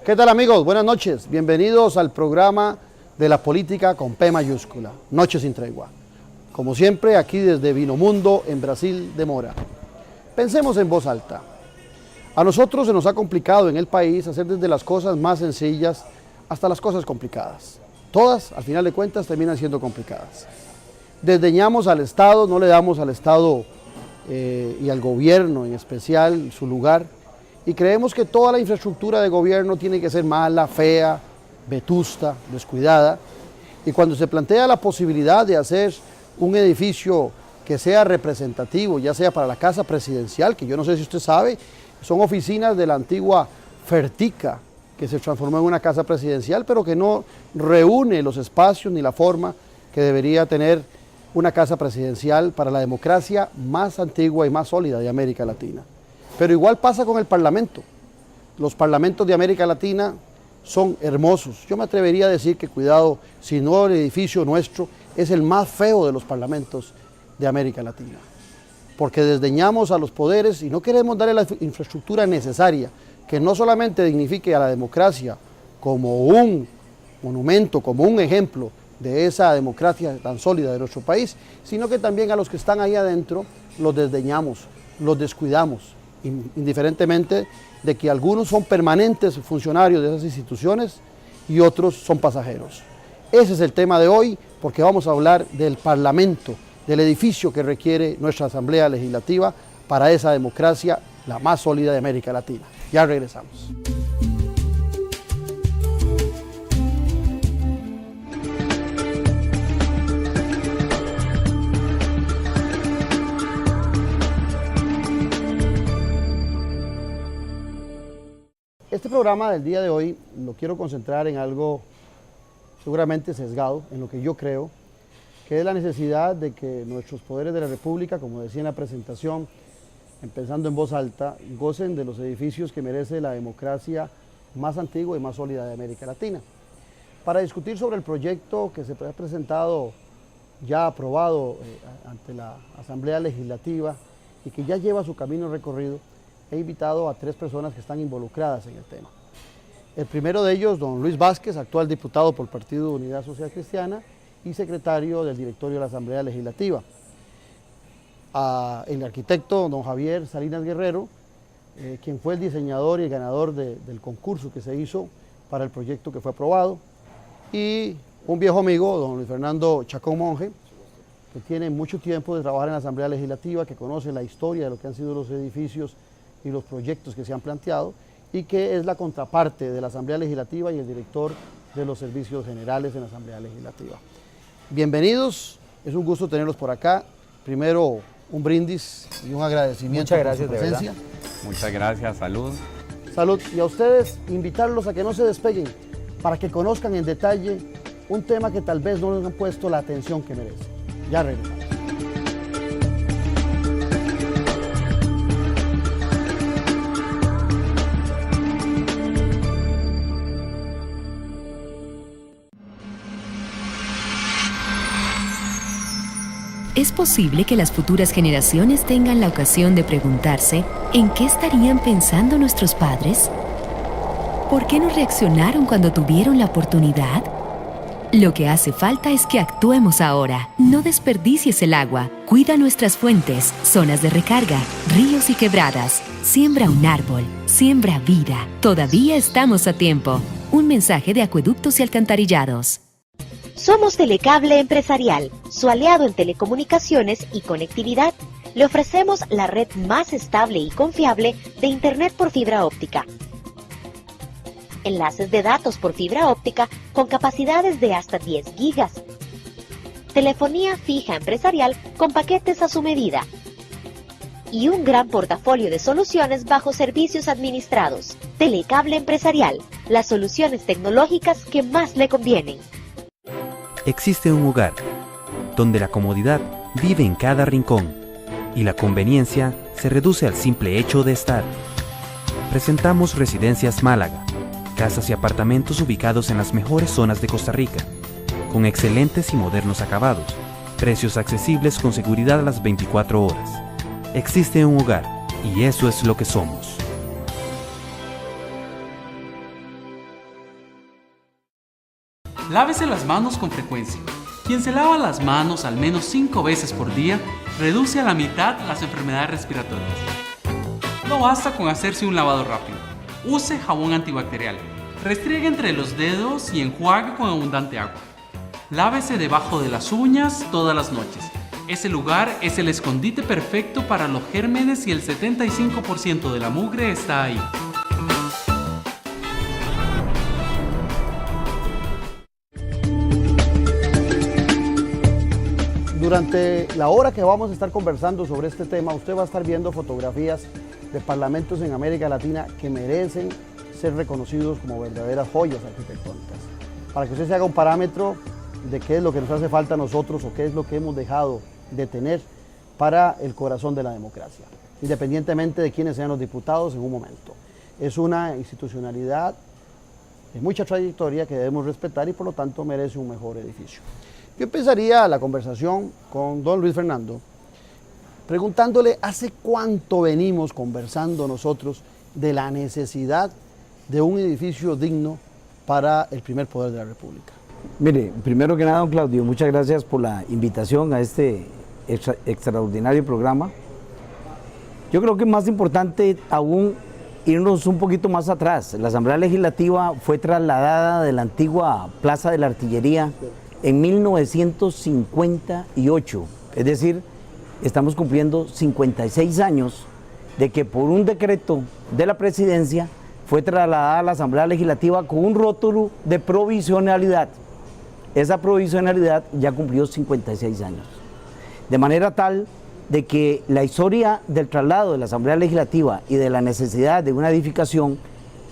¿Qué tal, amigos? Buenas noches. Bienvenidos al programa de la política con P mayúscula, Noche sin Tregua. Como siempre, aquí desde Vinomundo, en Brasil de Mora. Pensemos en voz alta. A nosotros se nos ha complicado en el país hacer desde las cosas más sencillas hasta las cosas complicadas. Todas, al final de cuentas, terminan siendo complicadas. Desdeñamos al Estado, no le damos al Estado y al gobierno en especial su lugar, y creemos que toda la infraestructura de gobierno tiene que ser mala, fea, vetusta, descuidada, y cuando se plantea la posibilidad de hacer un edificio que sea representativo, ya sea para la Casa Presidencial, que yo no sé si usted sabe, son oficinas de la antigua Fertica, que se transformó en una Casa Presidencial, pero que no reúne los espacios ni la forma que debería tener una Casa Presidencial para la democracia más antigua y más sólida de América Latina. Pero igual pasa con el Parlamento. Los parlamentos de América Latina son hermosos. Yo me atrevería a decir que, cuidado, si no el edificio nuestro es el más feo de los parlamentos de América Latina. Porque desdeñamos a los poderes y no queremos darle la infraestructura necesaria, que no solamente dignifique a la democracia como un monumento, como un ejemplo de esa democracia tan sólida de nuestro país, sino que también a los que están ahí adentro los desdeñamos, los descuidamos, indiferentemente de que algunos son permanentes funcionarios de esas instituciones y otros son pasajeros. Ese es el tema de hoy, porque vamos a hablar del Parlamento, del edificio que requiere nuestra Asamblea Legislativa para esa democracia la más sólida de América Latina. Ya regresamos. Este programa del día de hoy lo quiero concentrar en algo seguramente sesgado, en lo que yo creo, que es la necesidad de que nuestros poderes de la República, como decía en la presentación, empezando en voz alta, gocen de los edificios que merece la democracia más antigua y más sólida de América Latina. Para discutir sobre el proyecto que se ha presentado, ya aprobado ante la Asamblea Legislativa y que ya lleva su camino recorrido, he invitado a tres personas que están involucradas en el tema. El primero de ellos, don Luis Vázquez, actual diputado por el Partido Unidad Social Cristiana y secretario del directorio de la Asamblea Legislativa. El arquitecto don Javier Salinas Guerrero, quien fue el diseñador y el ganador del concurso que se hizo para el proyecto que fue aprobado. Y un viejo amigo, don Luis Fernando Chacón Monge, que tiene mucho tiempo de trabajar en la Asamblea Legislativa, que conoce la historia de lo que han sido los edificios y los proyectos que se han planteado, y que es la contraparte de la Asamblea Legislativa y el director de los servicios generales en la Asamblea Legislativa. Bienvenidos, es un gusto tenerlos por acá. Primero, un brindis y un agradecimiento. Muchas gracias, por su presencia. de verdad. Muchas gracias, salud. Salud, y a ustedes invitarlos a que no se despeguen, para que conozcan en detalle un tema que tal vez no les han puesto la atención que merece. Ya regresamos. Es posible que las futuras generaciones tengan la ocasión de preguntarse ¿en qué estarían pensando nuestros padres? ¿Por qué no reaccionaron cuando tuvieron la oportunidad? Lo que hace falta es que actuemos ahora. No desperdicies el agua. Cuida nuestras fuentes, zonas de recarga, ríos y quebradas. Siembra un árbol. Siembra vida. Todavía estamos a tiempo. Un mensaje de Acueductos y Alcantarillados. Somos Telecable Empresarial, su aliado en telecomunicaciones y conectividad. Le ofrecemos la red más estable y confiable de Internet por fibra óptica. Enlaces de datos por fibra óptica con capacidades de hasta 10 gigas. Telefonía fija empresarial con paquetes a su medida. Y un gran portafolio de soluciones bajo servicios administrados. Telecable Empresarial, las soluciones tecnológicas que más le convienen. Existe un hogar donde la comodidad vive en cada rincón y la conveniencia se reduce al simple hecho de estar. Presentamos Residencias Málaga, casas y apartamentos ubicados en las mejores zonas de Costa Rica, con excelentes y modernos acabados, precios accesibles con seguridad a las 24 horas. Existe un hogar y eso es lo que somos. Lávese las manos con frecuencia. Quien se lava las manos al menos 5 veces por día, reduce a la mitad las enfermedades respiratorias. No basta con hacerse un lavado rápido. Use jabón antibacterial. Restriegue entre los dedos y enjuague con abundante agua. Lávese debajo de las uñas todas las noches. Ese lugar es el escondite perfecto para los gérmenes y el 75% de la mugre está ahí. Durante la hora que vamos a estar conversando sobre este tema, usted va a estar viendo fotografías de parlamentos en América Latina que merecen ser reconocidos como verdaderas joyas arquitectónicas. Para que usted se haga un parámetro de qué es lo que nos hace falta a nosotros o qué es lo que hemos dejado de tener para el corazón de la democracia, independientemente de quiénes sean los diputados en un momento. Es una institucionalidad de mucha trayectoria que debemos respetar y por lo tanto merece un mejor edificio. Yo empezaría la conversación con don Luis Fernando preguntándole hace cuánto venimos conversando nosotros de la necesidad de un edificio digno para el primer poder de la República. Mire, primero que nada, don Claudio, muchas gracias por la invitación a este extraordinario programa. Yo creo que es más importante aún irnos un poquito más atrás. La Asamblea Legislativa fue trasladada de la antigua Plaza de la Artillería en 1958, es decir, estamos cumpliendo 56 años de que por un decreto de la presidencia fue trasladada a la Asamblea Legislativa con un rótulo de provisionalidad. Esa provisionalidad ya cumplió 56 años. De manera tal de que la historia del traslado de la Asamblea Legislativa y de la necesidad de una edificación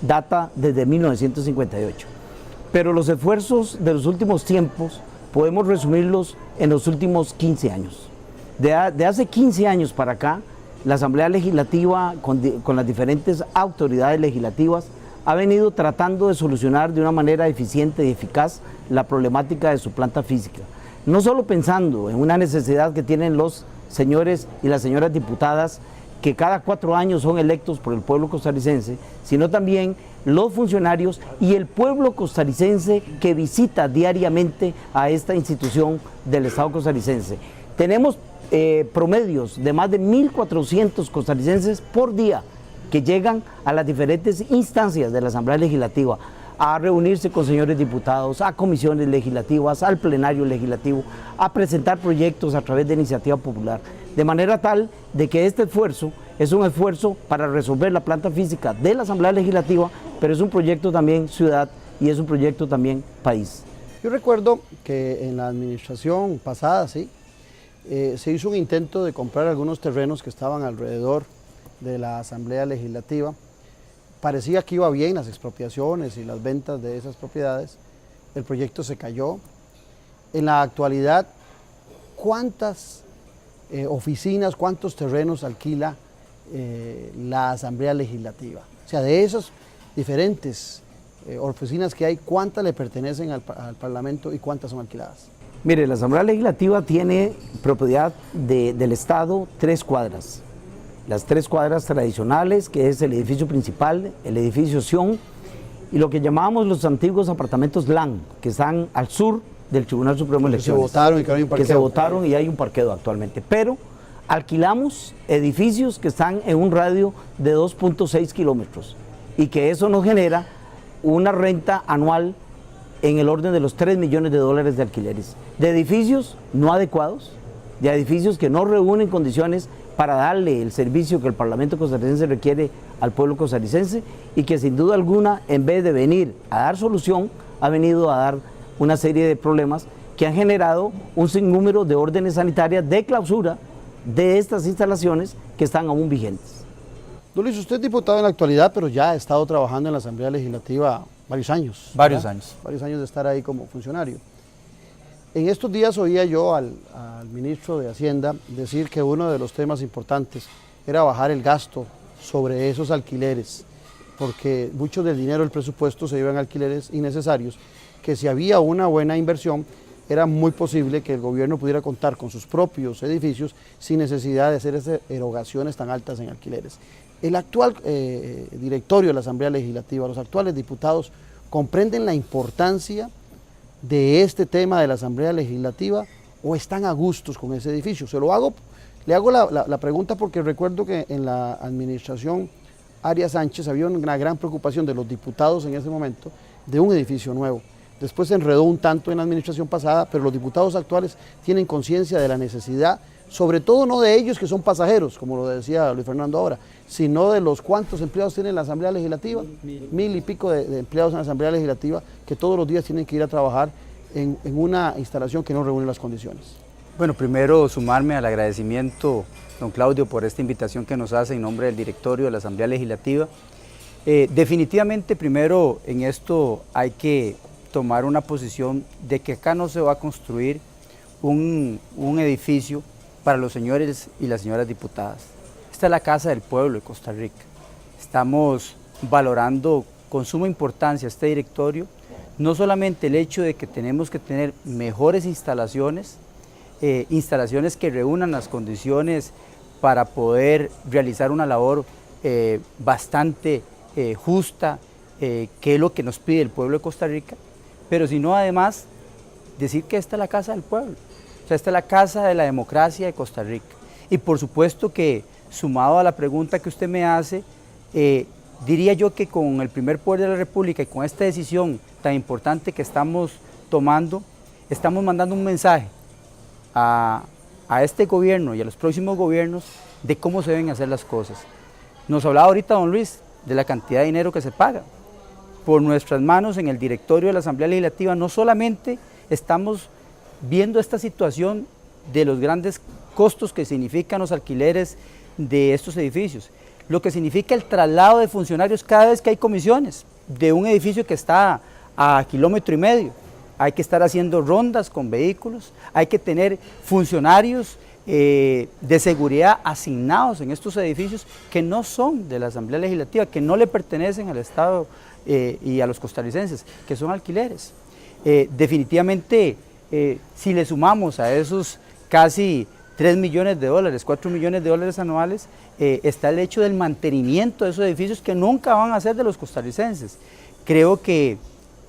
data desde 1958. Pero los esfuerzos de los últimos tiempos podemos resumirlos en los últimos 15 años. De hace 15 años para acá, la Asamblea Legislativa con las diferentes autoridades legislativas ha venido tratando de solucionar de una manera eficiente y eficaz la problemática de su planta física. No solo pensando en una necesidad que tienen los señores y las señoras diputadas, que cada 4 años son electos por el pueblo costarricense, sino también los funcionarios y el pueblo costarricense que visita diariamente a esta institución del Estado costarricense. Tenemos promedios de más de 1.400 costarricenses por día que llegan a las diferentes instancias de la Asamblea Legislativa a reunirse con señores diputados, a comisiones legislativas, al plenario legislativo, a presentar proyectos a través de iniciativa popular, de manera tal de que este esfuerzo es un esfuerzo para resolver la planta física de la Asamblea Legislativa, pero es un proyecto también ciudad y es un proyecto también país. Yo recuerdo que en la administración pasada, sí, se hizo un intento de comprar algunos terrenos que estaban alrededor de la Asamblea Legislativa. Parecía que iba bien las expropiaciones y las ventas de esas propiedades. El proyecto se cayó. En la actualidad, ¿cuántas oficinas, cuántos terrenos alquila la Asamblea Legislativa? O sea, de esas diferentes oficinas que hay, ¿cuántas le pertenecen al Parlamento y cuántas son alquiladas? Mire, la Asamblea Legislativa tiene propiedad del Estado 3 cuadras. Las 3 cuadras tradicionales, que es el edificio principal, el edificio Sion, y lo que llamábamos los antiguos apartamentos LAN, que están al sur del Tribunal Supremo de Elecciones. Que se votaron y que hay un parqueo. Que se votaron y hay un parqueo actualmente. Pero alquilamos edificios que están en un radio de 2.6 kilómetros y que eso nos genera una renta anual en el orden de los $3 millones de alquileres. De edificios no adecuados, de edificios que no reúnen condiciones para darle el servicio que el Parlamento costarricense requiere al pueblo costarricense y que sin duda alguna, en vez de venir a dar solución, ha venido a dar una serie de problemas que han generado un sinnúmero de órdenes sanitarias de clausura de estas instalaciones que están aún vigentes. Don Luis, usted es diputado en la actualidad, pero ya ha estado trabajando en la Asamblea Legislativa varios años. Varios años. Varios años de estar ahí como funcionario. En estos días oía yo al ministro de Hacienda decir que uno de los temas importantes era bajar el gasto sobre esos alquileres, porque mucho del dinero del presupuesto se iba en alquileres innecesarios, que si había una buena inversión, era muy posible que el gobierno pudiera contar con sus propios edificios sin necesidad de hacer esas erogaciones tan altas en alquileres. El actual directorio de la Asamblea Legislativa, los actuales diputados, comprenden la importancia de este tema de la Asamblea Legislativa o están a gustos con ese edificio? Le hago la pregunta porque recuerdo que en la administración Arias Sánchez había una gran preocupación de los diputados en ese momento de un edificio nuevo. Después se enredó un tanto en la administración pasada, pero los diputados actuales tienen conciencia de la necesidad, sobre todo no de ellos que son pasajeros, como lo decía Luis Fernando ahora, sino de los cuantos empleados tiene la Asamblea Legislativa, 1000 y pico de empleados en la Asamblea Legislativa que todos los días tienen que ir a trabajar en una instalación que no reúne las condiciones. Bueno, primero sumarme al agradecimiento, don Claudio, por esta invitación que nos hace en nombre del directorio de la Asamblea Legislativa. Definitivamente, primero en esto hay que tomar una posición de que acá no se va a construir un edificio para los señores y las señoras diputadas. Esta es la Casa del Pueblo de Costa Rica. Estamos valorando con suma importancia este directorio, no solamente el hecho de que tenemos que tener mejores instalaciones, instalaciones que reúnan las condiciones para poder realizar una labor bastante justa, que es lo que nos pide el pueblo de Costa Rica, pero sino además decir que esta es la Casa del Pueblo, o sea, esta es la Casa de la Democracia de Costa Rica. Y por supuesto que, sumado a la pregunta que usted me hace, diría yo que con el primer poder de la República y con esta decisión tan importante que estamos tomando, estamos mandando un mensaje a este gobierno y a los próximos gobiernos de cómo se deben hacer las cosas. Nos hablaba ahorita don Luis de la cantidad de dinero que se paga. Por nuestras manos en el directorio de la Asamblea Legislativa no solamente estamos viendo esta situación de los grandes costos que significan los alquileres de estos edificios, lo que significa el traslado de funcionarios cada vez que hay comisiones de un edificio que está a 1,5 kilómetros, hay que estar haciendo rondas con vehículos, hay que tener funcionarios de seguridad asignados en estos edificios que no son de la Asamblea Legislativa, que no le pertenecen al Estado y a los costarricenses, que son alquileres. Definitivamente, si le sumamos a esos casi 3 millones de dólares, 4 millones de dólares anuales, está el hecho del mantenimiento de esos edificios que nunca van a ser de los costarricenses. Creo que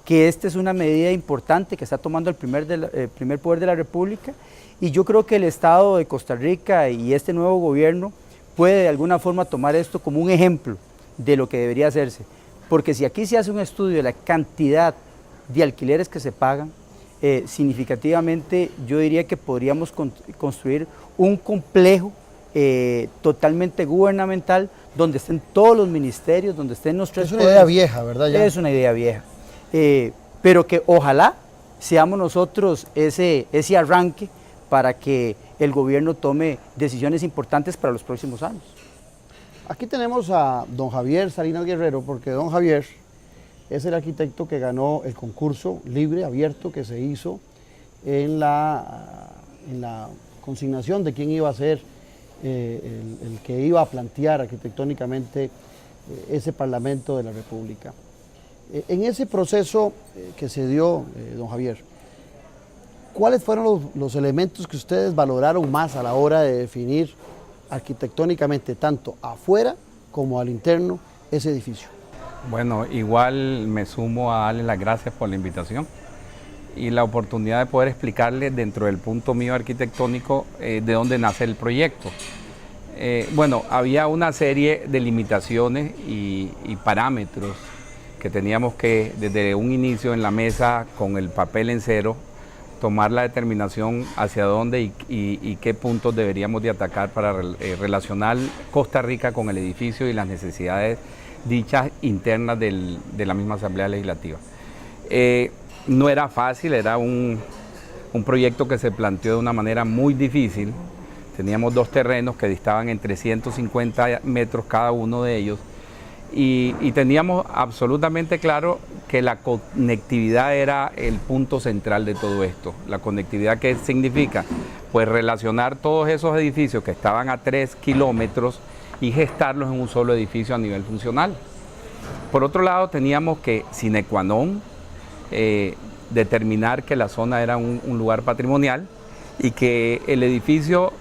esta es una medida importante que está tomando el primer poder de la República, y yo creo que el Estado de Costa Rica y este nuevo gobierno puede de alguna forma tomar esto como un ejemplo de lo que debería hacerse, porque si aquí se hace un estudio de la cantidad de alquileres que se pagan, significativamente yo diría que podríamos construir un complejo totalmente gubernamental donde estén todos los ministerios, donde estén los tres poderes. Es una idea vieja, ¿verdad? Ya. Es una idea vieja, pero que ojalá seamos nosotros ese arranque para que el gobierno tome decisiones importantes para los próximos años. Aquí tenemos a don Javier Salinas Guerrero, porque don Javier es el arquitecto que ganó el concurso libre, abierto, que se hizo en la consignación de quién iba a ser el que iba a plantear arquitectónicamente ese Parlamento de la República. En ese proceso que se dio, don Javier, ¿cuáles fueron los elementos que ustedes valoraron más a la hora de definir arquitectónicamente, tanto afuera como al interno, ese edificio? Bueno, igual me sumo a darle las gracias por la invitación y la oportunidad de poder explicarles dentro del punto mío arquitectónico de dónde nace el proyecto. Bueno, había una serie de limitaciones y parámetros que teníamos que desde un inicio en la mesa con el papel en cero tomar la determinación hacia dónde y qué puntos deberíamos de atacar para relacionar Costa Rica con el edificio y las necesidades dichas internas de la misma Asamblea Legislativa. No era fácil, era un proyecto que se planteó de una manera muy difícil. Teníamos dos terrenos que distaban entre 150 metros cada uno de ellos y teníamos absolutamente claro que la conectividad era el punto central de todo esto. La conectividad, ¿qué significa? Pues relacionar todos esos edificios que estaban a 3 kilómetros y gestarlos en un solo edificio a nivel funcional. Por otro lado, teníamos que, sine qua non, determinar que la zona era un lugar patrimonial y que el edificio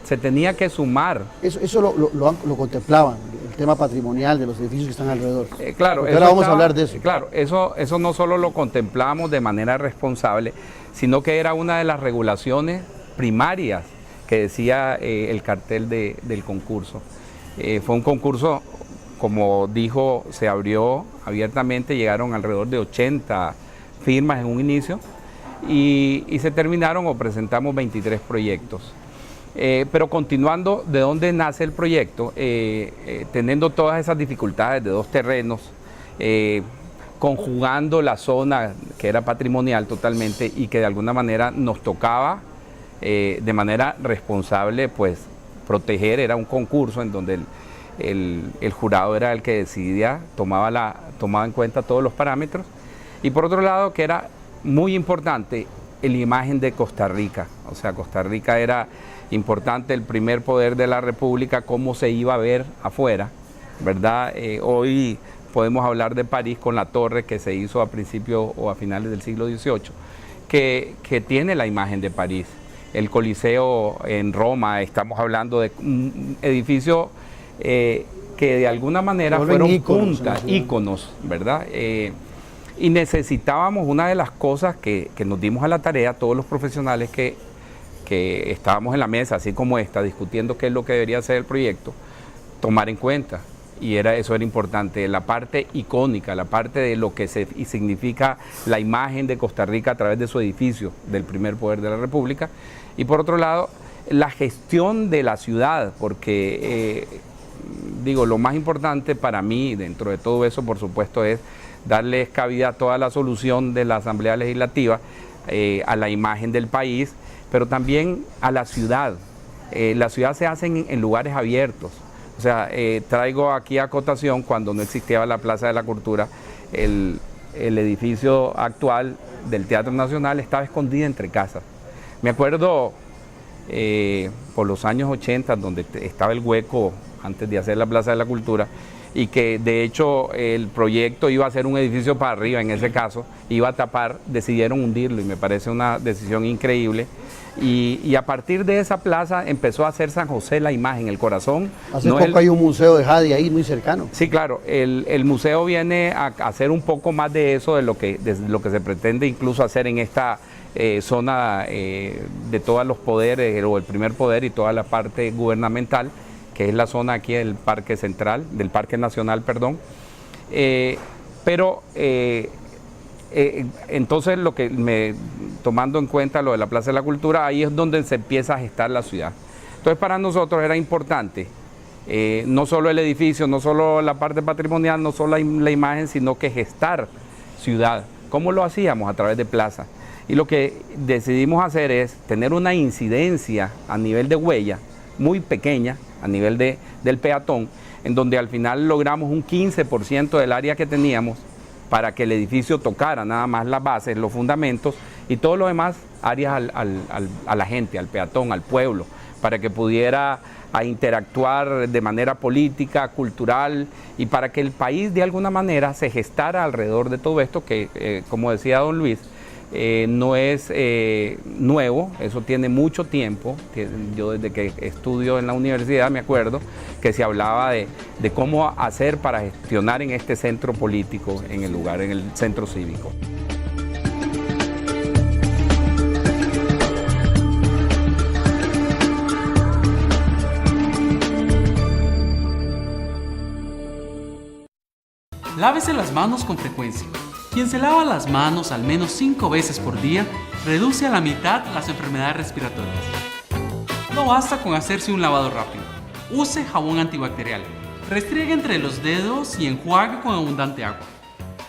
se tenía que sumar. Eso lo contemplaban, tema patrimonial de los edificios que están alrededor. Claro, porque ahora vamos a hablar de eso. Claro, eso no solo lo contemplamos de manera responsable, sino que era una de las regulaciones primarias que decía el cartel del concurso. Fue un concurso, como dijo, se abrió abiertamente, llegaron alrededor de 80 firmas en un inicio y se terminaron o presentamos 23 proyectos. Pero continuando de dónde nace el proyecto, teniendo todas esas dificultades de dos terrenos, conjugando la zona que era patrimonial totalmente y que de alguna manera nos tocaba de manera responsable pues proteger, era un concurso en donde el jurado era el que decidía, tomaba en cuenta todos los parámetros, y por otro lado que era muy importante la imagen de Costa Rica. O sea, Costa Rica era importante, el primer poder de la República, cómo se iba a ver afuera, ¿verdad? Hoy podemos hablar de París con la torre que se hizo a principios o a finales del siglo XVIII, que tiene la imagen de París. El Coliseo en Roma, estamos hablando de un edificio que de alguna manera fueron íconos, ¿verdad? Y necesitábamos, una de las cosas que nos dimos a la tarea, todos los profesionales que estábamos en la mesa, así como esta, discutiendo qué es lo que debería ser el proyecto, tomar en cuenta. Y eso era importante, la parte icónica, la parte de lo que significa la imagen de Costa Rica a través de su edificio, del primer poder de la República. Y por otro lado, la gestión de la ciudad, porque lo más importante para mí dentro de todo eso, por supuesto, es darles cabida a toda la solución de la Asamblea Legislativa, a la imagen del país, pero también a la ciudad. La ciudad se hace en lugares abiertos. O sea, traigo aquí a acotación, cuando no existía la Plaza de la Cultura, el edificio actual del Teatro Nacional estaba escondido entre casas. Me acuerdo por los años 80, donde estaba el hueco antes de hacer la Plaza de la Cultura, y que de hecho el proyecto iba a ser un edificio para arriba, en ese caso, iba a tapar, decidieron hundirlo, y me parece una decisión increíble. Y a partir de esa plaza empezó a hacer San José la imagen, el corazón. Hace poco hay un museo de Jadi ahí muy cercano. Sí, claro, el museo viene a hacer un poco más de eso, de lo que se pretende incluso hacer en esta zona de todos los poderes, o el primer poder y toda la parte gubernamental, que es la zona aquí del Parque Central, del Parque Nacional, perdón. Entonces, tomando en cuenta lo de la Plaza de la Cultura, ahí es donde se empieza a gestar la ciudad. Entonces, para nosotros era importante, no solo el edificio, no solo la parte patrimonial, no solo la imagen, sino que gestar ciudad. ¿Cómo lo hacíamos? A través de plaza. Y lo que decidimos hacer es tener una incidencia a nivel de huella muy pequeña, a nivel del peatón, en donde al final logramos un 15% del área que teníamos para que el edificio tocara nada más las bases, los fundamentos, y todo lo demás áreas a la gente, al peatón, al pueblo, para que pudiera interactuar de manera política, cultural, y para que el país de alguna manera se gestara alrededor de todo esto que, como decía don Luis, no es nuevo, eso tiene mucho tiempo. Yo desde que estudio en la universidad me acuerdo que se hablaba de cómo hacer para gestionar en este centro político, en el lugar, en el centro cívico. Lávese las manos con frecuencia. Quien se lava las manos al menos 5 veces por día, reduce a la mitad las enfermedades respiratorias. No basta con hacerse un lavado rápido. Use jabón antibacterial. Restriegue entre los dedos y enjuague con abundante agua.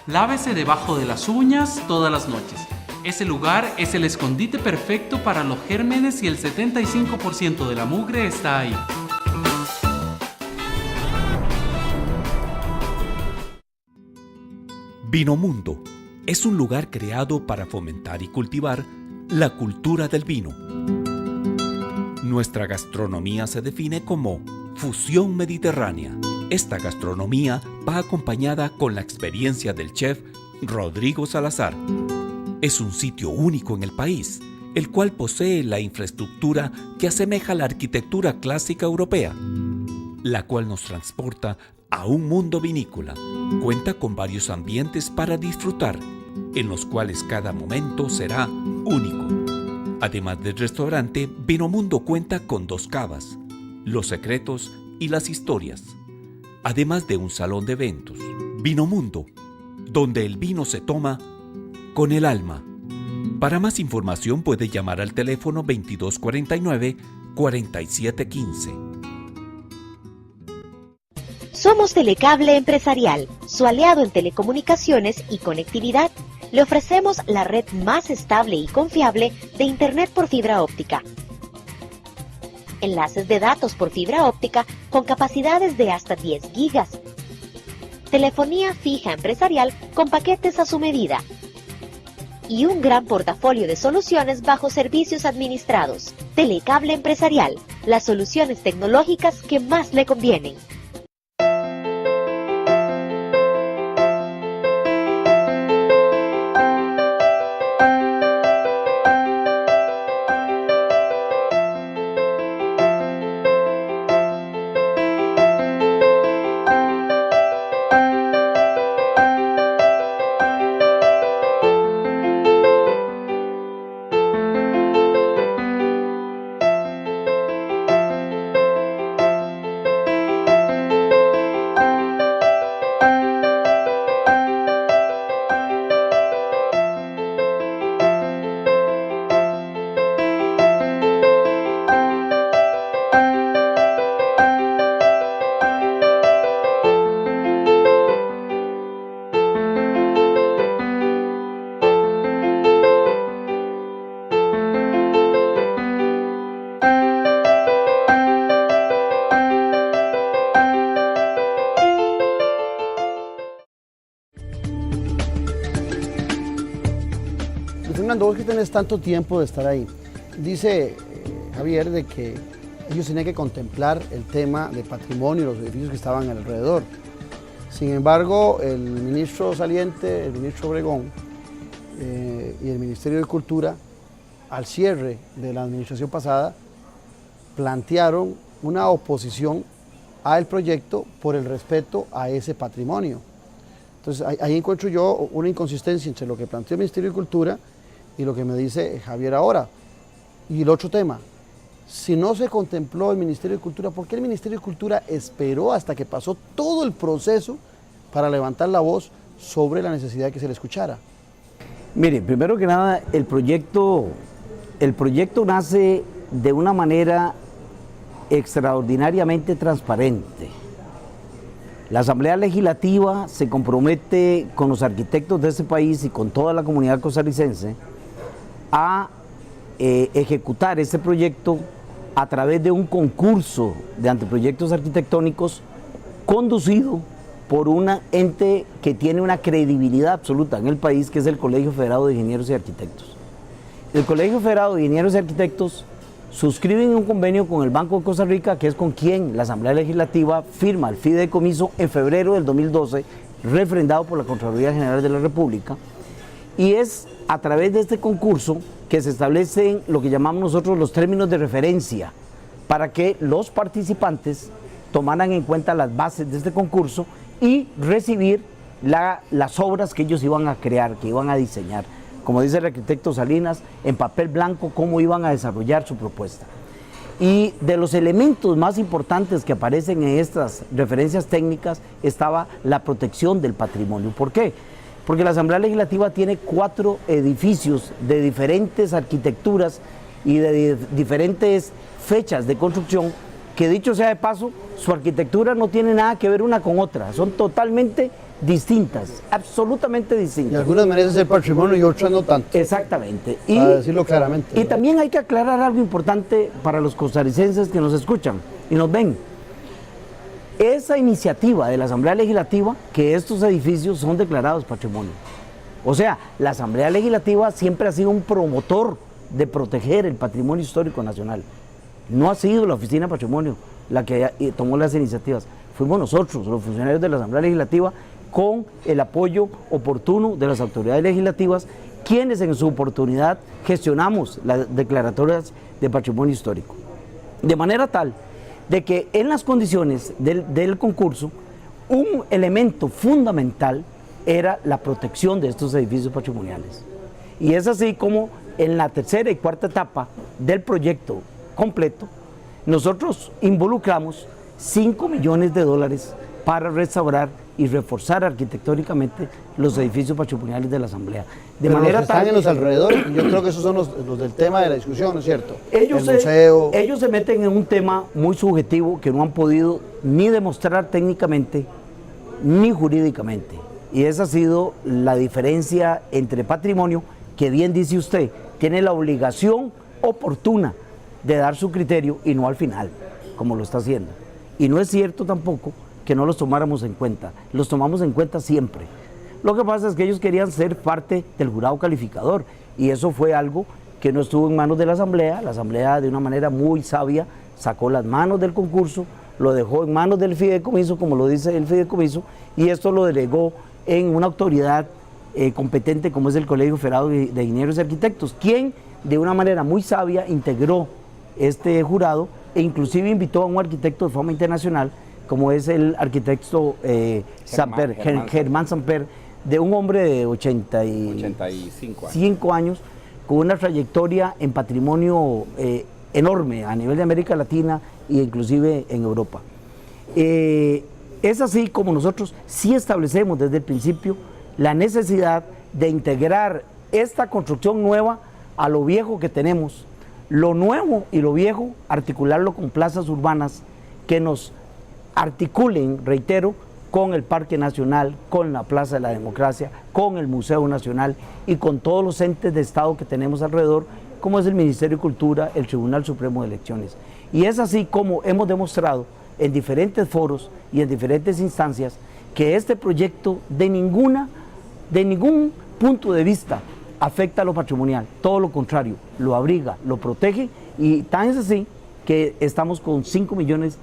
Lávese debajo de las uñas todas las noches. Ese lugar es el escondite perfecto para los gérmenes y el 75% de la mugre está ahí. Vinomundo es un lugar creado para fomentar y cultivar la cultura del vino. Nuestra gastronomía se define como fusión mediterránea. Esta gastronomía va acompañada con la experiencia del chef Rodrigo Salazar. Es un sitio único en el país, el cual posee la infraestructura que asemeja la arquitectura clásica europea. la cual nos transporta a un mundo vinícola. Cuenta con varios ambientes para disfrutar, en los cuales cada momento será único. Además del restaurante, Vinomundo cuenta con 2 cavas, Los Secretos y Las Historias, además de un salón de eventos. Vinomundo, donde el vino se toma con el alma. Para más información puede llamar al teléfono 2249-4715. Somos Telecable Empresarial, su aliado en telecomunicaciones y conectividad. Le ofrecemos la red más estable y confiable de Internet por fibra óptica. Enlaces de datos por fibra óptica con capacidades de hasta 10 gigas. Telefonía fija empresarial con paquetes a su medida. Y un gran portafolio de soluciones bajo servicios administrados. Telecable Empresarial, las soluciones tecnológicas que más le convienen. Fernando, vos que tenés tanto tiempo de estar ahí, dice Javier de que ellos tenían que contemplar el tema de patrimonio y los edificios que estaban alrededor. Sin embargo, el ministro saliente, el ministro Obregón y el Ministerio de Cultura, al cierre de la administración pasada, plantearon una oposición al proyecto por el respeto a ese patrimonio. Entonces ahí encuentro yo una inconsistencia entre lo que planteó el Ministerio de Cultura y lo que me dice Javier ahora. Y el otro tema, si no se contempló el Ministerio de Cultura, ¿por qué el Ministerio de Cultura esperó hasta que pasó todo el proceso para levantar la voz sobre la necesidad de que se le escuchara? Mire, primero que nada, el proyecto nace de una manera extraordinariamente transparente. La Asamblea Legislativa se compromete con los arquitectos de este país y con toda la comunidad costarricense a ejecutar este proyecto a través de un concurso de anteproyectos arquitectónicos conducido por un ente que tiene una credibilidad absoluta en el país, que es el Colegio Federado de Ingenieros y Arquitectos. El Colegio Federado de Ingenieros y Arquitectos suscriben un convenio con el Banco de Costa Rica, que es con quien la Asamblea Legislativa firma el fideicomiso en febrero del 2012, refrendado por la Contraloría General de la República, y es a través de este concurso que se establecen lo que llamamos nosotros los términos de referencia, para que los participantes tomaran en cuenta las bases de este concurso y recibir las obras que ellos iban a crear, que iban a diseñar. Como dice el arquitecto Salinas, en papel blanco, cómo iban a desarrollar su propuesta. Y de los elementos más importantes que aparecen en estas referencias técnicas estaba la protección del patrimonio. ¿Por qué? Porque la Asamblea Legislativa tiene 4 edificios de diferentes arquitecturas y de diferentes fechas de construcción, que dicho sea de paso, su arquitectura no tiene nada que ver una con otra, son totalmente distintas, absolutamente distintas. Y algunas merecen ser patrimonio y otras no tanto. Exactamente. Para decirlo claramente. Y también hay que aclarar algo importante para los costarricenses que nos escuchan y nos ven. Esa iniciativa de la Asamblea Legislativa, que estos edificios son declarados patrimonio. O sea, la Asamblea Legislativa siempre ha sido un promotor de proteger el patrimonio histórico nacional. No ha sido la Oficina de Patrimonio la que tomó las iniciativas. Fuimos nosotros, los funcionarios de la Asamblea Legislativa, con el apoyo oportuno de las autoridades legislativas, quienes en su oportunidad gestionamos las declaratorias de patrimonio histórico. De manera tal de que en las condiciones del concurso, un elemento fundamental era la protección de estos edificios patrimoniales. Y es así como en la tercera y cuarta etapa del proyecto completo, nosotros involucramos $5 millones para restaurar y reforzar arquitectónicamente los edificios patrimoniales de la Asamblea. De Pero manera los que están tal en los alrededores, yo creo que esos son los del tema de la discusión, ¿no es cierto? Ellos museo. Se meten en un tema muy subjetivo que no han podido ni demostrar técnicamente ni jurídicamente. Y esa ha sido la diferencia entre patrimonio, que bien dice usted, tiene la obligación oportuna de dar su criterio y no al final, como lo está haciendo. Y no es cierto tampoco que no los tomáramos en cuenta, los tomamos en cuenta siempre. Lo que pasa es que ellos querían ser parte del jurado calificador y eso fue algo que no estuvo en manos de la Asamblea de una manera muy sabia sacó las manos del concurso, lo dejó en manos del fideicomiso, como lo dice el fideicomiso, y esto lo delegó en una autoridad competente como es el Colegio Federal de Ingenieros y Arquitectos, quien de una manera muy sabia integró este jurado e inclusive invitó a un arquitecto de fama internacional como es el arquitecto Germán Samper, de un hombre de 85 años, con una trayectoria en patrimonio enorme a nivel de América Latina e inclusive en Europa. Es así como nosotros sí establecemos desde el principio la necesidad de integrar esta construcción nueva a lo viejo que tenemos, lo nuevo y lo viejo, articularlo con plazas urbanas que nos articulen, reitero, con el Parque Nacional, con la Plaza de la Democracia, con el Museo Nacional y con todos los entes de Estado que tenemos alrededor, como es el Ministerio de Cultura, el Tribunal Supremo de Elecciones. Y es así como hemos demostrado en diferentes foros y en diferentes instancias que este proyecto de ningún punto de vista afecta a lo patrimonial, todo lo contrario, lo abriga, lo protege, y tan es así que estamos con $5 millones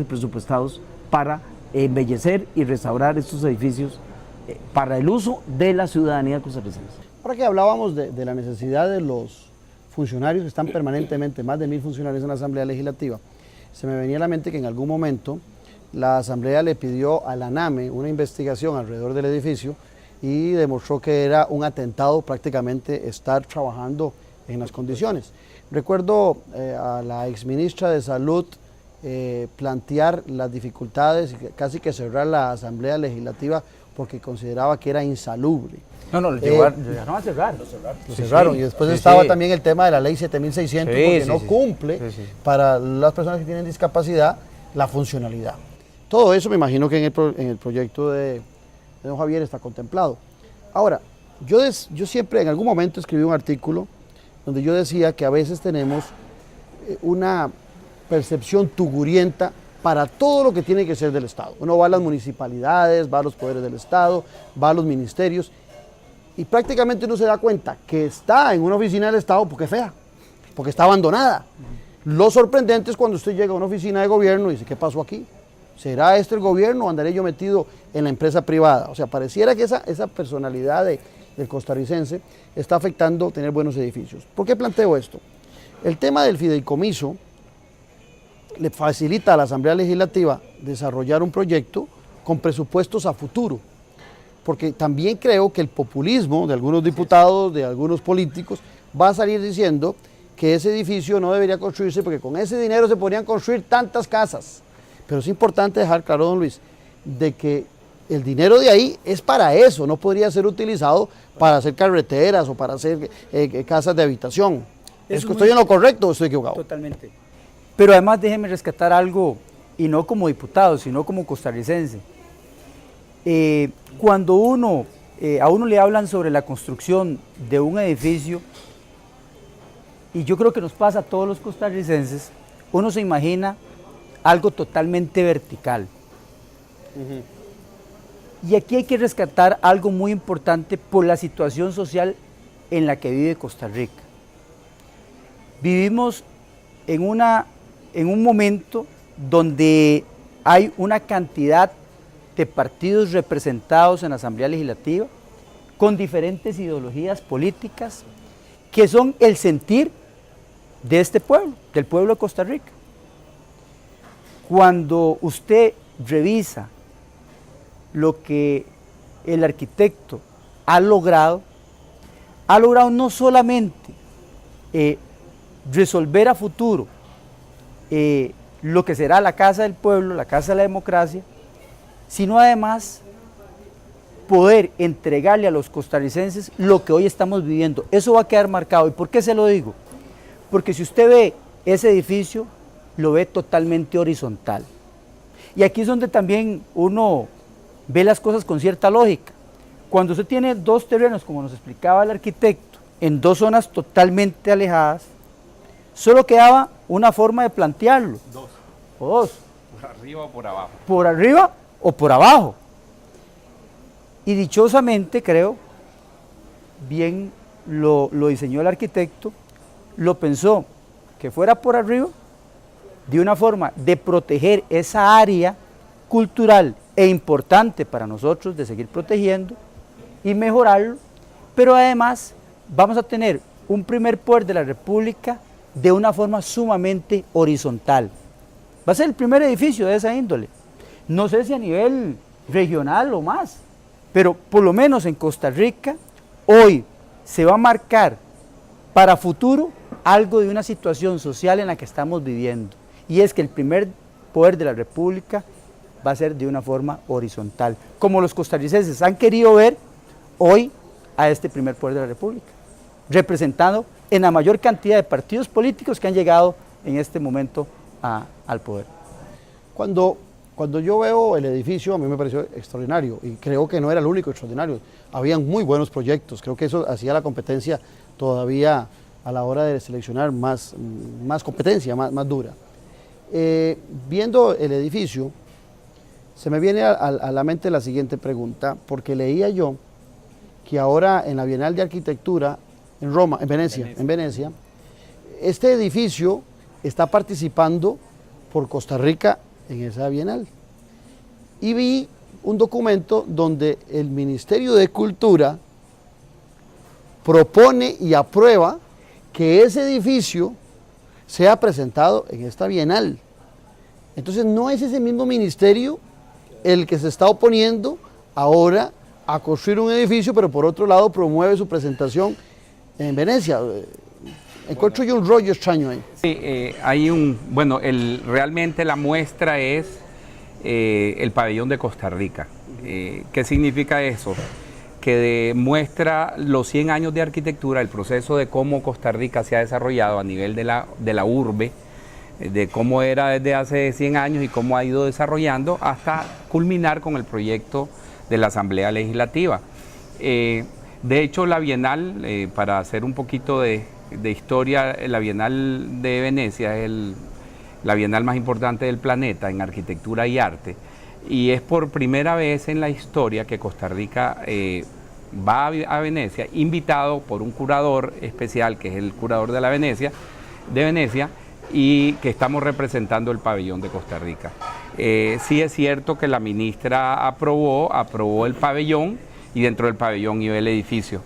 presupuestados para embellecer y restaurar estos edificios para el uso de la ciudadanía costarricense. Ahora que hablábamos de la necesidad de los funcionarios que están permanentemente, más de 1000 funcionarios en la Asamblea Legislativa, se me venía a la mente que en algún momento la Asamblea le pidió a la NAME una investigación alrededor del edificio y demostró que era un atentado prácticamente estar trabajando en las condiciones. Recuerdo a la exministra de Salud plantear las dificultades y casi que cerrar la Asamblea Legislativa porque consideraba que era insalubre. Lo llegaron a cerrar. Lo cerraron, y después estaba también el tema de la ley 7600 porque no cumple para las personas que tienen discapacidad la funcionalidad. Todo eso me imagino que en el proyecto de don Javier está contemplado. Ahora, yo siempre en algún momento escribí un artículo donde yo decía que a veces tenemos una percepción tugurienta para todo lo que tiene que ser del Estado. Uno va a las municipalidades, va a los poderes del Estado, va a los ministerios y prácticamente uno se da cuenta que está en una oficina del Estado porque es fea, porque está abandonada. Lo sorprendente es cuando usted llega a una oficina de gobierno y dice, ¿qué pasó aquí? ¿Será este el gobierno o andaré yo metido en la empresa privada? O sea, pareciera que esa personalidad del costarricense está afectando tener buenos edificios. ¿Por qué planteo esto? El tema del fideicomiso le facilita a la Asamblea Legislativa desarrollar un proyecto con presupuestos a futuro, porque también creo que el populismo de algunos diputados, de algunos políticos, va a salir diciendo que ese edificio no debería construirse porque con ese dinero se podrían construir tantas casas. Pero es importante dejar claro, don Luis, de que el dinero de ahí es para eso, no podría ser utilizado para hacer carreteras o para hacer casas de habitación. ¿Es que estoy en lo correcto o estoy equivocado? Totalmente. Pero además déjeme rescatar algo, y no como diputado, sino como costarricense. Cuando a uno le hablan sobre la construcción de un edificio, y yo creo que nos pasa a todos los costarricenses, uno se imagina algo totalmente vertical. Y aquí hay que rescatar algo muy importante por la situación social en la que vive Costa Rica. Vivimos en un momento donde hay una cantidad de partidos representados en la Asamblea Legislativa con diferentes ideologías políticas que son el sentir de este pueblo, del pueblo de Costa Rica. cuando usted revisa lo que el arquitecto ha logrado no solamente resolver a futuro lo que será la Casa del Pueblo, la Casa de la Democracia, sino además poder entregarle a los costarricenses lo que hoy estamos viviendo. Eso va a quedar marcado. ¿Y por qué se lo digo? Porque si usted ve ese edificio, lo ve totalmente horizontal. Y aquí es donde también uno ve las cosas con cierta lógica. Cuando usted tiene dos terrenos, como nos explicaba el arquitecto, en dos zonas totalmente alejadas, solo quedaba una forma de plantearlo. Dos. O dos. ¿Por arriba o por abajo? Por arriba o por abajo. Y dichosamente, creo, bien lo diseñó el arquitecto, lo pensó que fuera por arriba, de una forma de proteger esa área cultural e importante para nosotros de seguir protegiendo y mejorarlo, pero además vamos a tener un primer poder de la República de una forma sumamente horizontal. Va a ser el primer edificio de esa índole. No sé si a nivel regional o más, pero por lo menos en Costa Rica hoy se va a marcar para futuro algo de una situación social en la que estamos viviendo, y es que el primer poder de la República va a ser de una forma horizontal, como los costarricenses han querido ver hoy a este primer poder de la República, representado en la mayor cantidad de partidos políticos que han llegado en este momento al poder. Cuando yo veo el edificio, a mí me pareció extraordinario, y creo que no era el único extraordinario. Habían muy buenos proyectos, creo que eso hacía la competencia todavía a la hora de seleccionar más competencia, más dura. Viendo el edificio, se me viene a la mente la siguiente pregunta, porque leía yo que ahora en la Bienal de Arquitectura en Roma, en Venecia, este edificio está participando por Costa Rica en esa Bienal. Y vi un documento donde el Ministerio de Cultura propone y aprueba que ese edificio sea presentado en esta Bienal. Entonces no es ese mismo ministerio el que se está oponiendo ahora a construir un edificio, pero por otro lado promueve su presentación en Venecia. Encuentro yo un rollo extraño ahí. Sí, hay realmente la muestra es el pabellón de Costa Rica. ¿Qué significa eso? Que demuestra los 100 años de arquitectura, el proceso de cómo Costa Rica se ha desarrollado a nivel de la urbe, de cómo era desde hace 100 años y cómo ha ido desarrollando hasta culminar con el proyecto de la Asamblea Legislativa. De hecho, la Bienal, para hacer un poquito de historia, la Bienal de Venecia es la Bienal más importante del planeta en arquitectura y arte, y es por primera vez en la historia que Costa Rica va a Venecia, invitado por un curador especial, que es el curador de Venecia, y que estamos representando el pabellón de Costa Rica. Sí es cierto que la ministra aprobó el pabellón, y dentro del pabellón iba el edificio,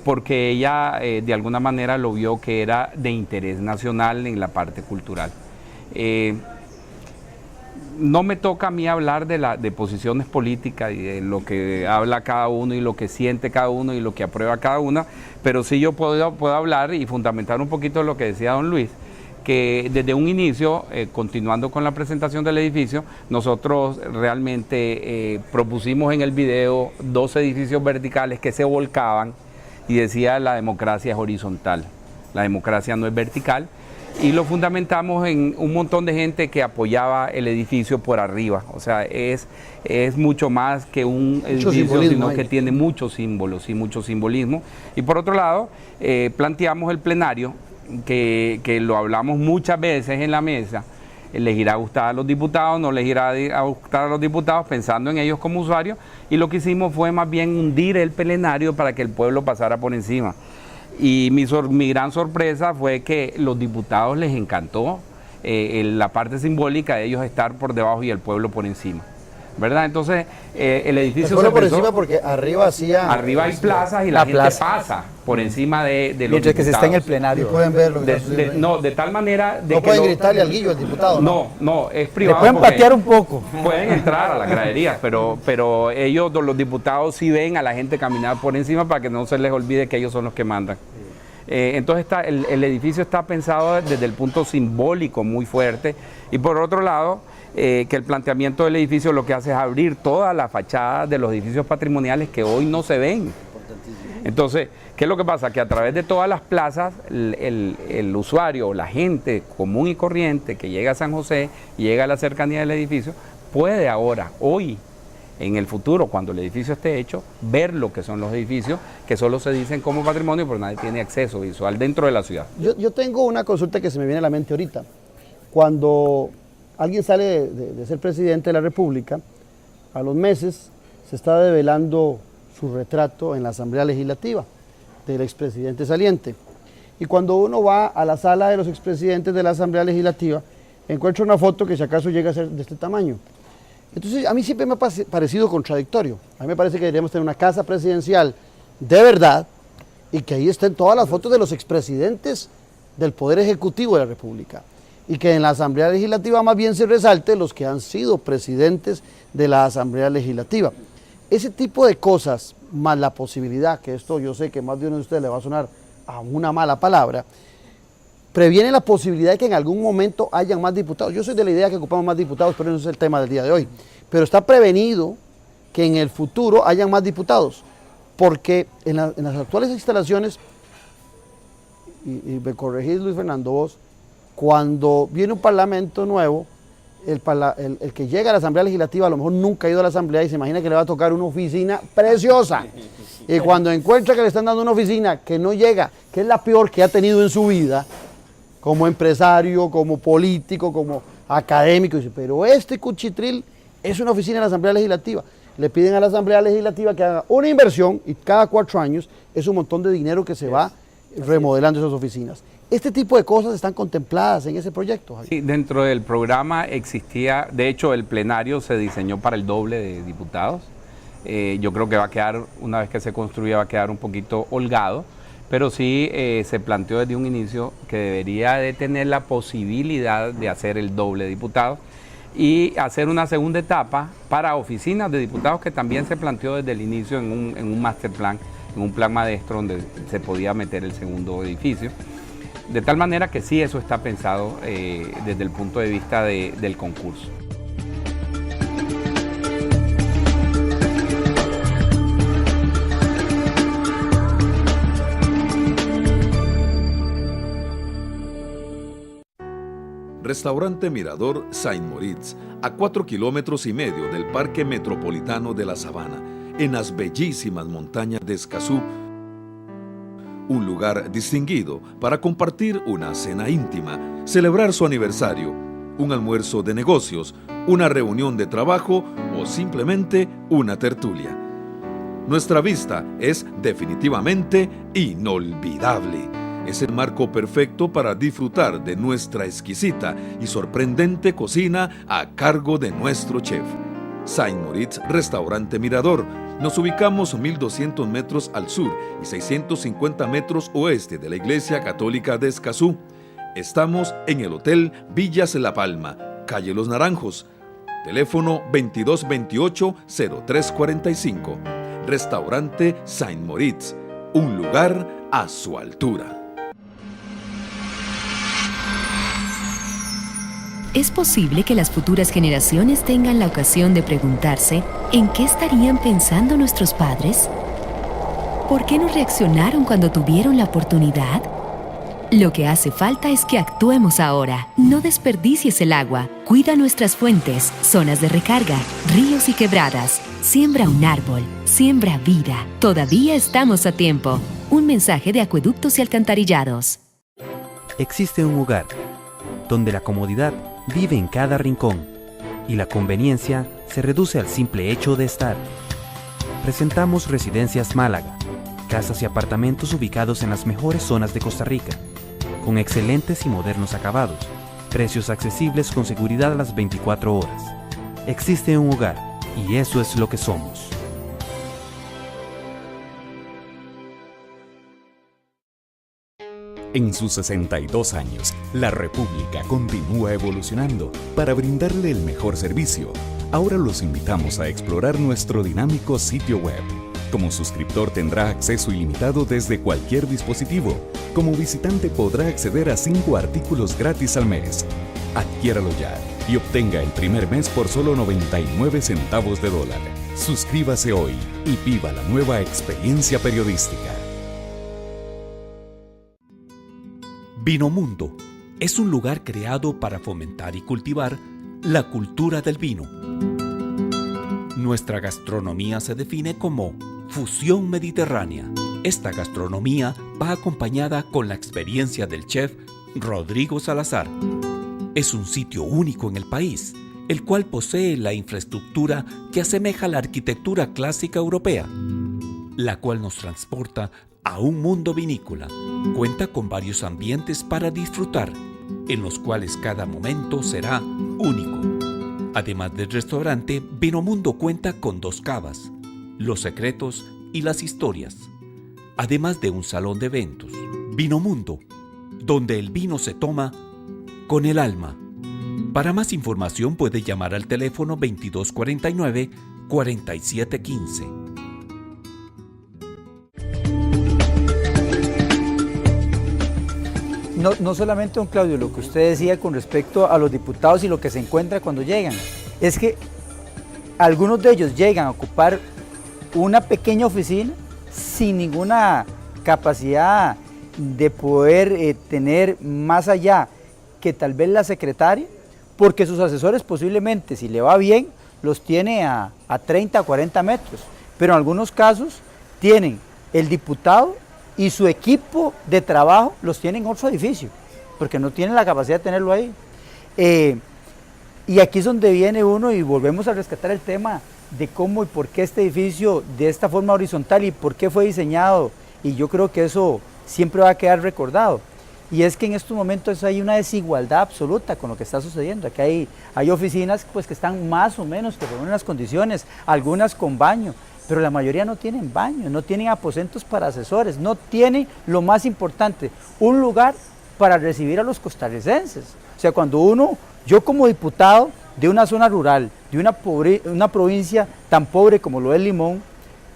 porque ella de alguna manera lo vio que era de interés nacional en la parte cultural. No me toca a mí hablar de posiciones políticas y de lo que habla cada uno y lo que siente cada uno y lo que aprueba cada una, pero sí yo puedo hablar y fundamentar un poquito lo que decía don Luis, que desde un inicio, continuando con la presentación del edificio, nosotros realmente propusimos en el video 2 edificios verticales que se volcaban y decía: la democracia es horizontal, la democracia no es vertical, y lo fundamentamos en un montón de gente que apoyaba el edificio por arriba. O sea, es mucho más que un edificio, sino que tiene muchos símbolos y mucho simbolismo. Y por otro lado, planteamos el plenario, que lo hablamos muchas veces en la mesa. Les irá a gustar a los diputados, no les irá a gustar a los diputados, pensando en ellos como usuarios, y lo que hicimos fue más bien hundir el plenario para que el pueblo pasara por encima. Y mi gran sorpresa fue que los diputados les encantó la parte simbólica de ellos estar por debajo y el pueblo por encima. ¿verdad? Entonces, el edificio Solo por empezó- encima porque arriba hacía... Arriba hay plazas y la gente pasa por encima de los Mientras que se está en el diputados. Y plenario. pueden ver lo que está sucediendo ahí. No, de tal manera de No que pueden lo- gritarle al Guillo, al diputado. No, es Le privado. pueden porque patear un poco. pueden entrar a las graderías, pero ellos, los diputados, sí ven a la gente caminar por encima para que no se les olvide que ellos son los que mandan. Entonces el edificio está pensado desde el punto simbólico muy fuerte, y por otro lado, que el planteamiento del edificio lo que hace es abrir toda la fachada de los edificios patrimoniales que hoy no se ven. Entonces, ¿qué es lo que pasa? Que a través de todas las plazas, el usuario, la gente común y corriente que llega a San José y llega a la cercanía del edificio, puede ahora, hoy, en el futuro, cuando el edificio esté hecho, ver lo que son los edificios, que solo se dicen como patrimonio, pero nadie tiene acceso visual dentro de la ciudad. Yo tengo una consulta que se me viene a la mente ahorita. Cuando alguien sale de ser presidente de la República, a los meses se está develando su retrato en la Asamblea Legislativa del expresidente saliente. Y cuando uno va a la sala de los expresidentes de la Asamblea Legislativa, encuentra una foto que si acaso llega a ser de este tamaño. Entonces, a mí siempre me ha parecido contradictorio. A mí me parece que deberíamos tener una casa presidencial de verdad y que ahí estén todas las fotos de los expresidentes del Poder Ejecutivo de la República. Y que en la Asamblea Legislativa más bien se resalte los que han sido presidentes de la Asamblea Legislativa. Ese tipo de cosas, más la posibilidad, que esto yo sé que más de uno de ustedes le va a sonar a una mala palabra, previene la posibilidad de que en algún momento hayan más diputados. Yo soy de la idea que ocupamos más diputados, pero ese es el tema del día de hoy. Pero está prevenido que en el futuro hayan más diputados, porque en las actuales instalaciones, y me corregís Luis Fernando vos, cuando viene un parlamento nuevo, el que llega a la Asamblea Legislativa a lo mejor nunca ha ido a la Asamblea y se imagina que le va a tocar una oficina preciosa. Y cuando encuentra que le están dando una oficina que no llega, que es la peor que ha tenido en su vida, como empresario, como político, como académico, dice, pero este cuchitril es una oficina de la Asamblea Legislativa. Le piden a la Asamblea Legislativa que haga una inversión y cada 4 años es un montón de dinero que se va remodelando esas oficinas. Este tipo de cosas están contempladas en ese proyecto, Javier. Sí, dentro del programa existía, de hecho el plenario se diseñó para el doble de diputados. Yo creo que va a quedar, una vez que se construya, va a quedar un poquito holgado, pero sí se planteó desde un inicio que debería de tener la posibilidad de hacer el doble de diputados y hacer una segunda etapa para oficinas de diputados, que también se planteó desde el inicio en un master plan, en un plan maestro donde se podía meter el segundo edificio. De tal manera que sí, eso está pensado desde el punto de vista del concurso. Restaurante Mirador Saint Moritz, a 4,5 kilómetros del Parque Metropolitano de la Sabana, en las bellísimas montañas de Escazú. Un lugar distinguido para compartir una cena íntima, celebrar su aniversario, un almuerzo de negocios, una reunión de trabajo o simplemente una tertulia. Nuestra vista es definitivamente inolvidable. Es el marco perfecto para disfrutar de nuestra exquisita y sorprendente cocina a cargo de nuestro chef. Saint Moritz Restaurante Mirador. Nos ubicamos 1.200 metros al sur y 650 metros oeste de la Iglesia Católica de Escazú. Estamos en el Hotel Villas La Palma, calle Los Naranjos. Teléfono 2228-0345. Restaurante Saint Moritz. Un lugar a su altura. Es posible que las futuras generaciones tengan la ocasión de preguntarse ¿en qué estarían pensando nuestros padres? ¿Por qué no reaccionaron cuando tuvieron la oportunidad? Lo que hace falta es que actuemos ahora. No desperdicies el agua. Cuida nuestras fuentes, zonas de recarga, ríos y quebradas. Siembra un árbol. Siembra vida. Todavía estamos a tiempo. Un mensaje de Acueductos y Alcantarillados. Existe un hogar donde la comodidad vive en cada rincón y la conveniencia se reduce al simple hecho de estar. Presentamos Residencias Málaga, casas y apartamentos ubicados en las mejores zonas de Costa Rica, con excelentes y modernos acabados, precios accesibles con seguridad a las 24 horas. Existe un hogar Y eso es lo que somos. En sus 62 años, la República continúa evolucionando para brindarle el mejor servicio. Ahora los invitamos a explorar nuestro dinámico sitio web. Como suscriptor tendrá acceso ilimitado desde cualquier dispositivo. Como visitante podrá acceder a 5 artículos gratis al mes. Adquiéralo ya y obtenga el primer mes por solo 99 centavos de dólar. Suscríbase hoy y viva la nueva experiencia periodística. Vinomundo es un lugar creado para fomentar y cultivar la cultura del vino. Nuestra gastronomía se define como fusión mediterránea. Esta gastronomía va acompañada con la experiencia del chef Rodrigo Salazar. Es un sitio único en el país, el cual posee la infraestructura que asemeja la arquitectura clásica europea, la cual nos transporta a un mundo vinícola. Cuenta con varios ambientes para disfrutar, en los cuales cada momento será único. Además del restaurante, Vinomundo cuenta con 2 cavas, Los Secretos y Las Historias, además de un salón de eventos. Vinomundo, donde el vino se toma con el alma. Para más información puede llamar al teléfono 2249-4715. No solamente, don Claudio, lo que usted decía con respecto a los diputados y lo que se encuentra cuando llegan, es que algunos de ellos llegan a ocupar una pequeña oficina sin ninguna capacidad de poder tener más allá que tal vez la secretaria, porque sus asesores posiblemente, si le va bien, los tiene a 30 o 40 metros, pero en algunos casos tienen el diputado y su equipo de trabajo los tienen en otro edificio, porque no tienen la capacidad de tenerlo ahí. Y aquí es donde viene uno y volvemos a rescatar el tema de cómo y por qué este edificio de esta forma horizontal y por qué fue diseñado, y yo creo que eso siempre va a quedar recordado. Y es que en estos momentos hay una desigualdad absoluta con lo que está sucediendo. Aquí hay oficinas pues, que están más o menos, que reúnen las condiciones, algunas con baño, pero la mayoría no tienen baño, no tienen aposentos para asesores, no tienen lo más importante, un lugar para recibir a los costarricenses. O sea, yo como diputado de una zona rural, de una provincia tan pobre como lo es Limón,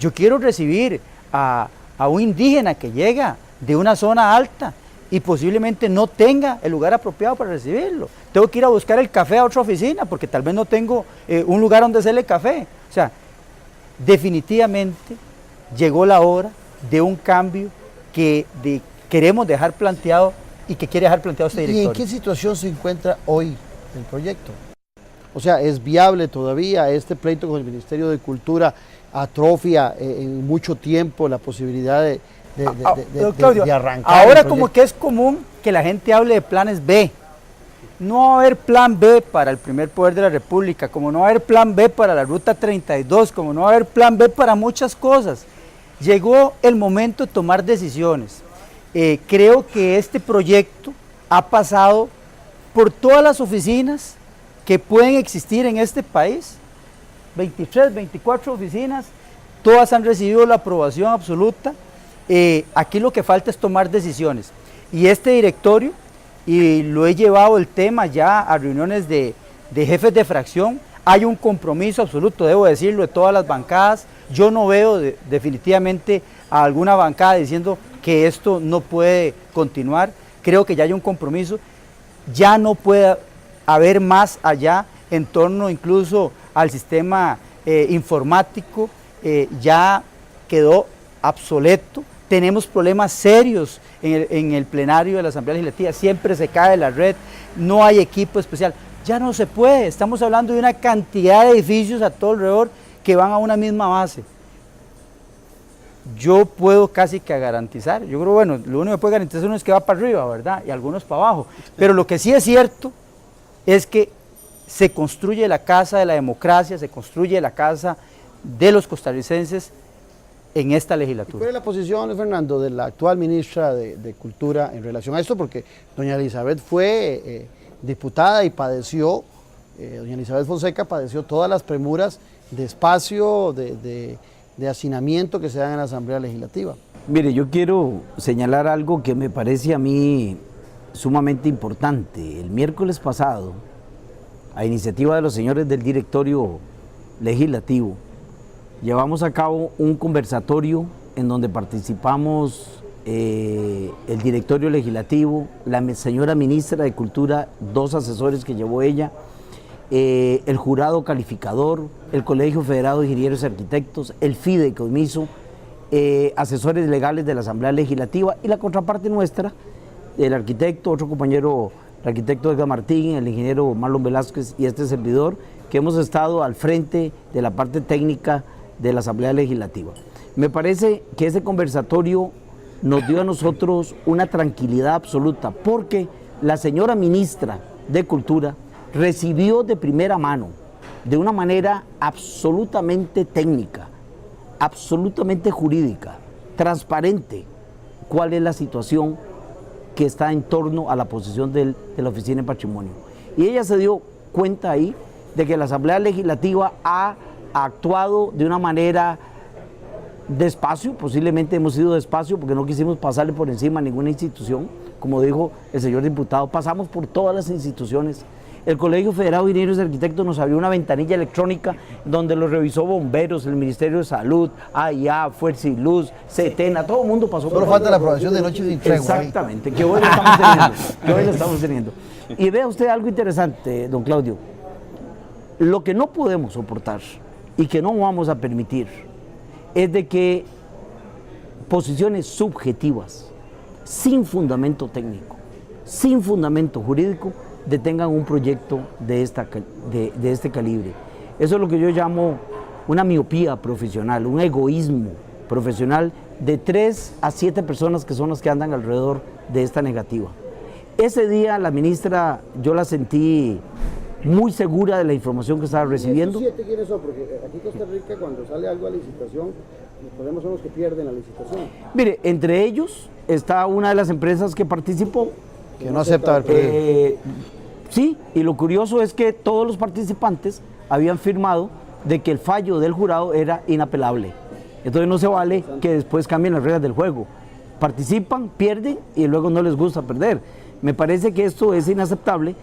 yo quiero recibir a un indígena que llega de una zona alta y posiblemente no tenga el lugar apropiado para recibirlo. Tengo que ir a buscar el café a otra oficina porque tal vez no tengo un lugar donde hacerle café. O sea, definitivamente llegó la hora de un cambio que queremos dejar planteado y que quiere dejar planteado este directorio. ¿Y en qué situación se encuentra hoy el proyecto? O sea, ¿es viable todavía este pleito con el Ministerio de Cultura? ¿Atrofia en mucho tiempo la posibilidad de arrancar? Ahora como que es común que la gente hable de planes B. No va a haber plan B para el primer poder de la República, como no va a haber plan B para la Ruta 32, como no va a haber plan B para muchas cosas. Llegó el momento de tomar decisiones. Creo que este proyecto ha pasado por todas las oficinas que pueden existir en este país, 23, 24 oficinas, todas han recibido la aprobación absoluta. Aquí lo que falta es tomar decisiones. Y este directorio, y lo he llevado el tema ya a reuniones de jefes de fracción, hay un compromiso absoluto, debo decirlo, de todas las bancadas. Yo no veo definitivamente a alguna bancada diciendo que esto no puede continuar. Creo que ya hay un compromiso, ya no puede haber más allá en torno incluso al sistema informático, ya quedó obsoleto. Tenemos problemas serios en el plenario de la Asamblea Legislativa, siempre se cae la red, no hay equipo especial, ya no se puede. Estamos hablando de una cantidad de edificios a todo alrededor que van a una misma base. Yo puedo casi que garantizar, yo creo, bueno, lo único que puede garantizar uno es que va para arriba, ¿verdad? Y algunos para abajo, pero lo que sí es cierto es que se construye la casa de la democracia, se construye la casa de los costarricenses en esta legislatura. ¿Cuál es la posición, Fernando, de la actual ministra de Cultura en relación a esto? Porque doña Elizabeth fue diputada y padeció, doña Elizabeth Fonseca padeció todas las premuras espacio, de hacinamiento que se dan en la Asamblea Legislativa. Mire, yo quiero señalar algo que me parece a mí sumamente importante. El miércoles pasado, a iniciativa de los señores del directorio legislativo, llevamos a cabo un conversatorio en donde participamos el directorio legislativo, la señora ministra de Cultura, 2 asesores que llevó ella, el jurado calificador, el Colegio Federado de Ingenieros y Arquitectos, el Fideicomiso, asesores legales de la Asamblea Legislativa y la contraparte nuestra, el arquitecto, otro compañero, el arquitecto Edgar Martín, el ingeniero Marlon Velázquez y este servidor, que hemos estado al frente de la parte técnica de la Asamblea Legislativa. Me parece que ese conversatorio nos dio a nosotros una tranquilidad absoluta, porque la señora ministra de Cultura recibió de primera mano, de una manera absolutamente técnica, absolutamente jurídica, transparente, cuál es la situación que está en torno a la posición de la Oficina de Patrimonio. Y ella se dio cuenta ahí de que la Asamblea Legislativa ha actuado de una manera despacio, posiblemente hemos ido despacio porque no quisimos pasarle por encima a ninguna institución. Como dijo el señor diputado, pasamos por todas las instituciones. El Colegio Federado de Ingenieros y Arquitectos nos abrió una ventanilla electrónica donde lo revisó bomberos, el Ministerio de Salud, AIA, Fuerza y Luz, CETENA, todo el mundo pasó. Solo falta la aprobación de Noche sin Tregua. Exactamente, que hoy lo estamos teniendo, que hoy lo estamos teniendo. Y vea usted algo interesante, don Claudio. Lo que no podemos soportar y que no vamos a permitir es de que posiciones subjetivas, sin fundamento técnico, sin fundamento jurídico, detengan un proyecto de este calibre. Eso es lo que yo llamo una miopía profesional, un egoísmo profesional de 3 a 7 personas que son las que andan alrededor de esta negativa. Ese día la ministra, yo la sentí muy segura de la información que estaba recibiendo. ¿Y esos 7 quiénes son? Porque aquí en Costa Rica, cuando sale algo a licitación, los problemas son los que pierden la licitación. Mire, entre ellos está una de las empresas que participó. Que no acepta el pedido. Sí, y lo curioso es que todos los participantes habían firmado de que el fallo del jurado era inapelable. Entonces no se vale que después cambien las reglas del juego. Participan, pierden y luego no les gusta perder. Me parece que esto es inaceptable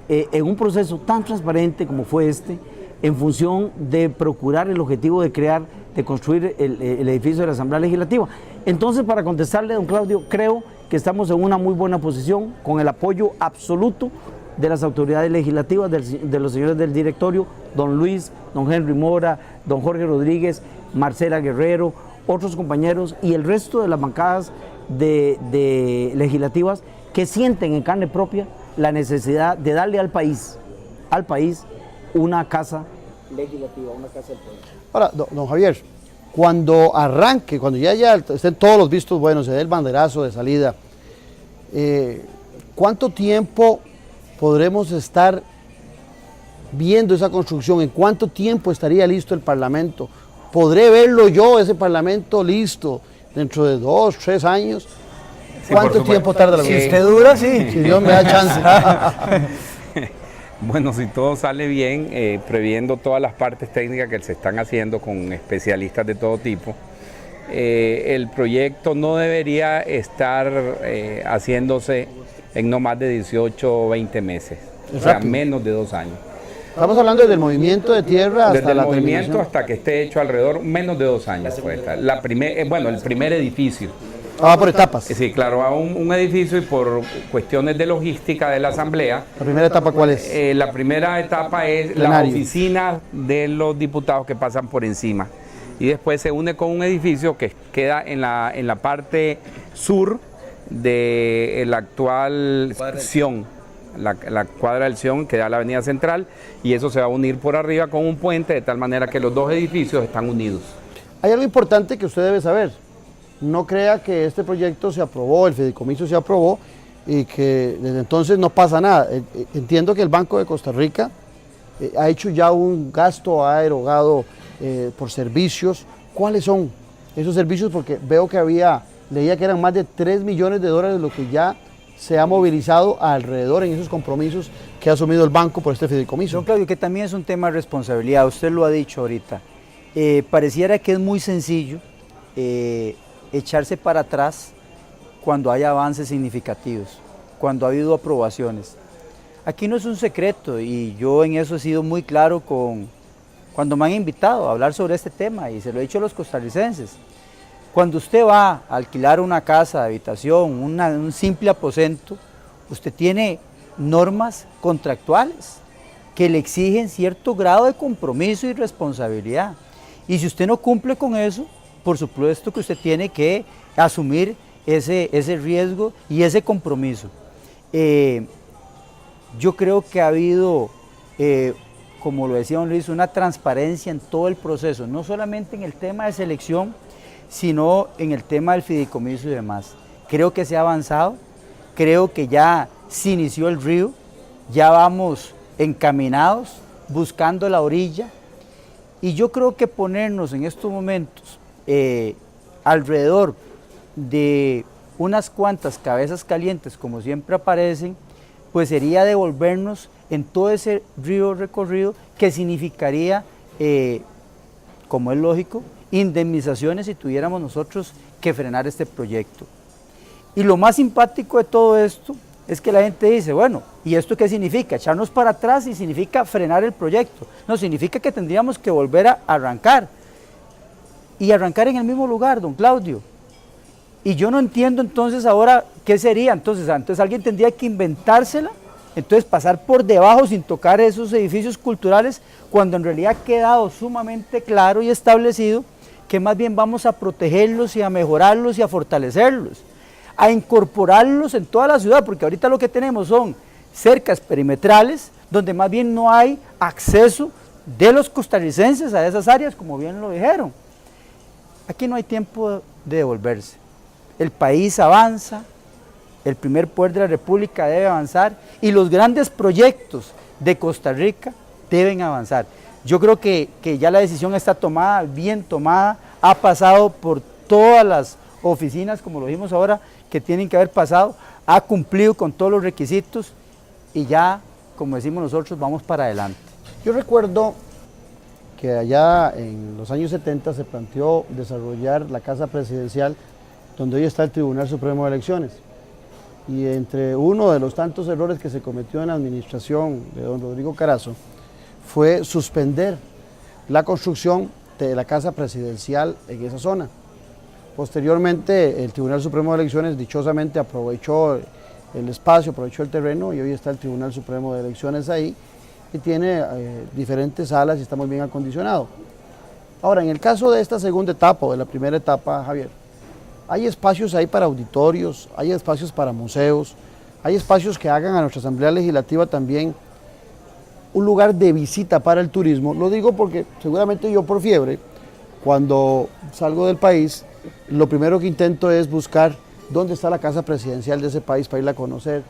en un proceso tan transparente como fue este, en función de procurar el objetivo de construir el edificio de la Asamblea Legislativa. Entonces, para contestarle, don Claudio, creo que estamos en una muy buena posición, con el apoyo absoluto de las autoridades legislativas, de los señores del directorio, don Luis, don Henry Mora, don Jorge Rodríguez, Marcela Guerrero, otros compañeros y el resto de las bancadas legislativas que sienten en carne propia la necesidad de darle al país una casa legislativa, una casa del pueblo. Ahora, don Javier, cuando arranque, cuando ya estén todos los vistos buenos, se dé el banderazo de salida, ¿cuánto tiempo podremos estar viendo esa construcción? ¿En cuánto tiempo estaría listo el Parlamento? ¿Podré verlo yo, ese Parlamento listo, dentro de 2, 3 años? ¿Cuánto tiempo tarda la Si usted dura, sí. Si Dios me da chance. Bueno, si todo sale bien, previendo todas las partes técnicas que se están haciendo con especialistas de todo tipo, el proyecto no debería estar haciéndose en no más de 18 o 20 meses, o sea, menos de 2 años. Estamos hablando desde el movimiento de tierra hasta desde el la movimiento terminación. hasta que esté hecho alrededor, menos de 2 años. El primer edificio. Va por etapas. Sí, claro, a un edificio y por cuestiones de logística de la Asamblea. ¿La primera etapa cuál es? La primera etapa es Plenario. la oficina de los diputados que pasan por encima. Y después se une con un edificio que queda en la parte sur de la actual Sion, la cuadra del Sion, que da la avenida central, y eso se va a unir por arriba con un puente, de tal manera que los 2 edificios están unidos. Hay algo importante que usted debe saber. No crea que este proyecto se aprobó, el fideicomiso se aprobó y que desde entonces no pasa nada. Entiendo que el Banco de Costa Rica ha hecho ya un gasto, ha erogado por servicios. ¿Cuáles son esos servicios? Porque veo que leía que eran más de $3 millones lo que ya se ha movilizado alrededor en esos compromisos que ha asumido el banco por este fideicomiso. Don Claudio, que también es un tema de responsabilidad, usted lo ha dicho ahorita. Pareciera que es muy sencillo echarse para atrás cuando hay avances significativos, cuando ha habido aprobaciones. Aquí no es un secreto y yo en eso he sido muy claro cuando me han invitado a hablar sobre este tema y se lo he dicho a los costarricenses. Cuando usted va a alquilar una casa de habitación, un simple aposento, usted tiene normas contractuales que le exigen cierto grado de compromiso y responsabilidad. Y si usted no cumple con eso, por supuesto que usted tiene que asumir ese riesgo y ese compromiso. Yo creo que ha habido, como lo decía don Luis, una transparencia en todo el proceso, no solamente en el tema de selección, sino en el tema del fideicomiso y demás. Creo que se ha avanzado, creo que ya se inició el río, ya vamos encaminados, buscando la orilla, y yo creo que ponernos en estos momentos alrededor de unas cuantas cabezas calientes, como siempre aparecen, pues sería devolvernos en todo ese río recorrido que significaría, como es lógico, indemnizaciones si tuviéramos nosotros que frenar este proyecto. Y lo más simpático de todo esto es que la gente dice, bueno, ¿y esto qué significa? Echarnos para atrás y significa frenar el proyecto. No, significa que tendríamos que volver a arrancar. Y arrancar en el mismo lugar, don Claudio. Y yo no entiendo entonces ahora qué sería. Entonces alguien tendría que inventársela, entonces pasar por debajo sin tocar esos edificios culturales, cuando en realidad ha quedado sumamente claro y establecido que más bien vamos a protegerlos y a mejorarlos y a fortalecerlos, a incorporarlos en toda la ciudad, porque ahorita lo que tenemos son cercas perimetrales, donde más bien no hay acceso de los costarricenses a esas áreas, como bien lo dijeron. Aquí no hay tiempo de devolverse. El país avanza, el primer poder de la República debe avanzar y los grandes proyectos de Costa Rica deben avanzar. Yo creo que ya la decisión está tomada, bien tomada, ha pasado por todas las oficinas, como lo dijimos ahora, que tienen que haber pasado, ha cumplido con todos los requisitos y ya, como decimos nosotros, vamos para adelante. Yo recuerdo que allá en los años 70 se planteó desarrollar la Casa Presidencial, donde hoy está el Tribunal Supremo de Elecciones. Y entre uno de los tantos errores que se cometió en la administración de don Rodrigo Carazo fue suspender la construcción de la Casa Presidencial en esa zona. Posteriormente, el Tribunal Supremo de Elecciones dichosamente aprovechó el espacio, aprovechó el terreno y hoy está el Tribunal Supremo de Elecciones ahí y tiene diferentes salas y está muy bien acondicionado. Ahora, en el caso de esta segunda etapa o de la primera etapa, Javier, hay espacios ahí para auditorios, hay espacios para museos, hay espacios que hagan a nuestra Asamblea Legislativa también un lugar de visita para el turismo. Lo digo porque seguramente yo por fiebre, cuando salgo del país, lo primero que intento es buscar dónde está la casa presidencial de ese país para irla a conocer,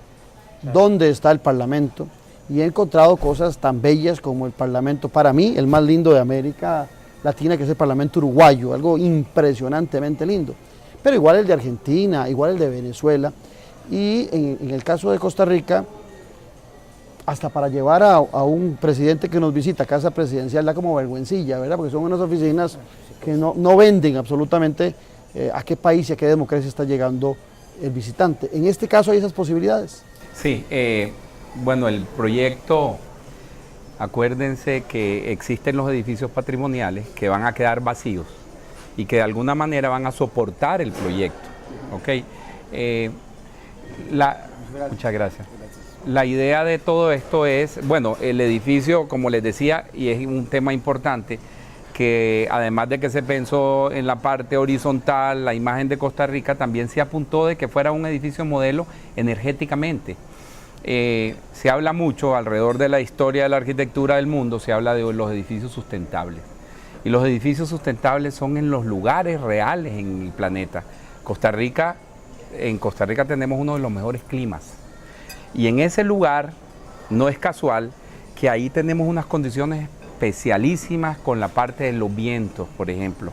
dónde está el Parlamento, y he encontrado cosas tan bellas como el Parlamento, para mí, el más lindo de América Latina, que es el Parlamento uruguayo, algo impresionantemente lindo. Pero igual el de Argentina, igual el de Venezuela, y en el caso de Costa Rica, hasta para llevar a un presidente que nos visita a casa presidencial da como vergüencilla, ¿verdad? Porque son unas oficinas que no venden absolutamente a qué país y a qué democracia está llegando el visitante. En este caso hay esas posibilidades. Sí, bueno, el proyecto, acuérdense que existen los edificios patrimoniales que van a quedar vacíos y que de alguna manera van a soportar el proyecto, ¿ok? Muchas gracias. La idea de todo esto es, bueno, el edificio, como les decía, y es un tema importante, que además de que se pensó en la parte horizontal, la imagen de Costa Rica, también se apuntó de que fuera un edificio modelo energéticamente. Se habla mucho alrededor de la historia de la arquitectura del mundo, se habla de los edificios sustentables. Y los edificios sustentables son en los lugares reales en el planeta. En Costa Rica tenemos uno de los mejores climas. Y en ese lugar, no es casual, que ahí tenemos unas condiciones especialísimas con la parte de los vientos, por ejemplo.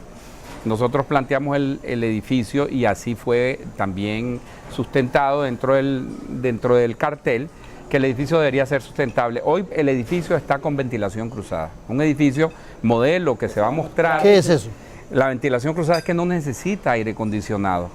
Nosotros planteamos el edificio y así fue también sustentado dentro del cartel, que el edificio debería ser sustentable. Hoy el edificio está con ventilación cruzada, un edificio modelo que se va a mostrar. ¿Qué es eso? La ventilación cruzada es que no necesita aire acondicionado,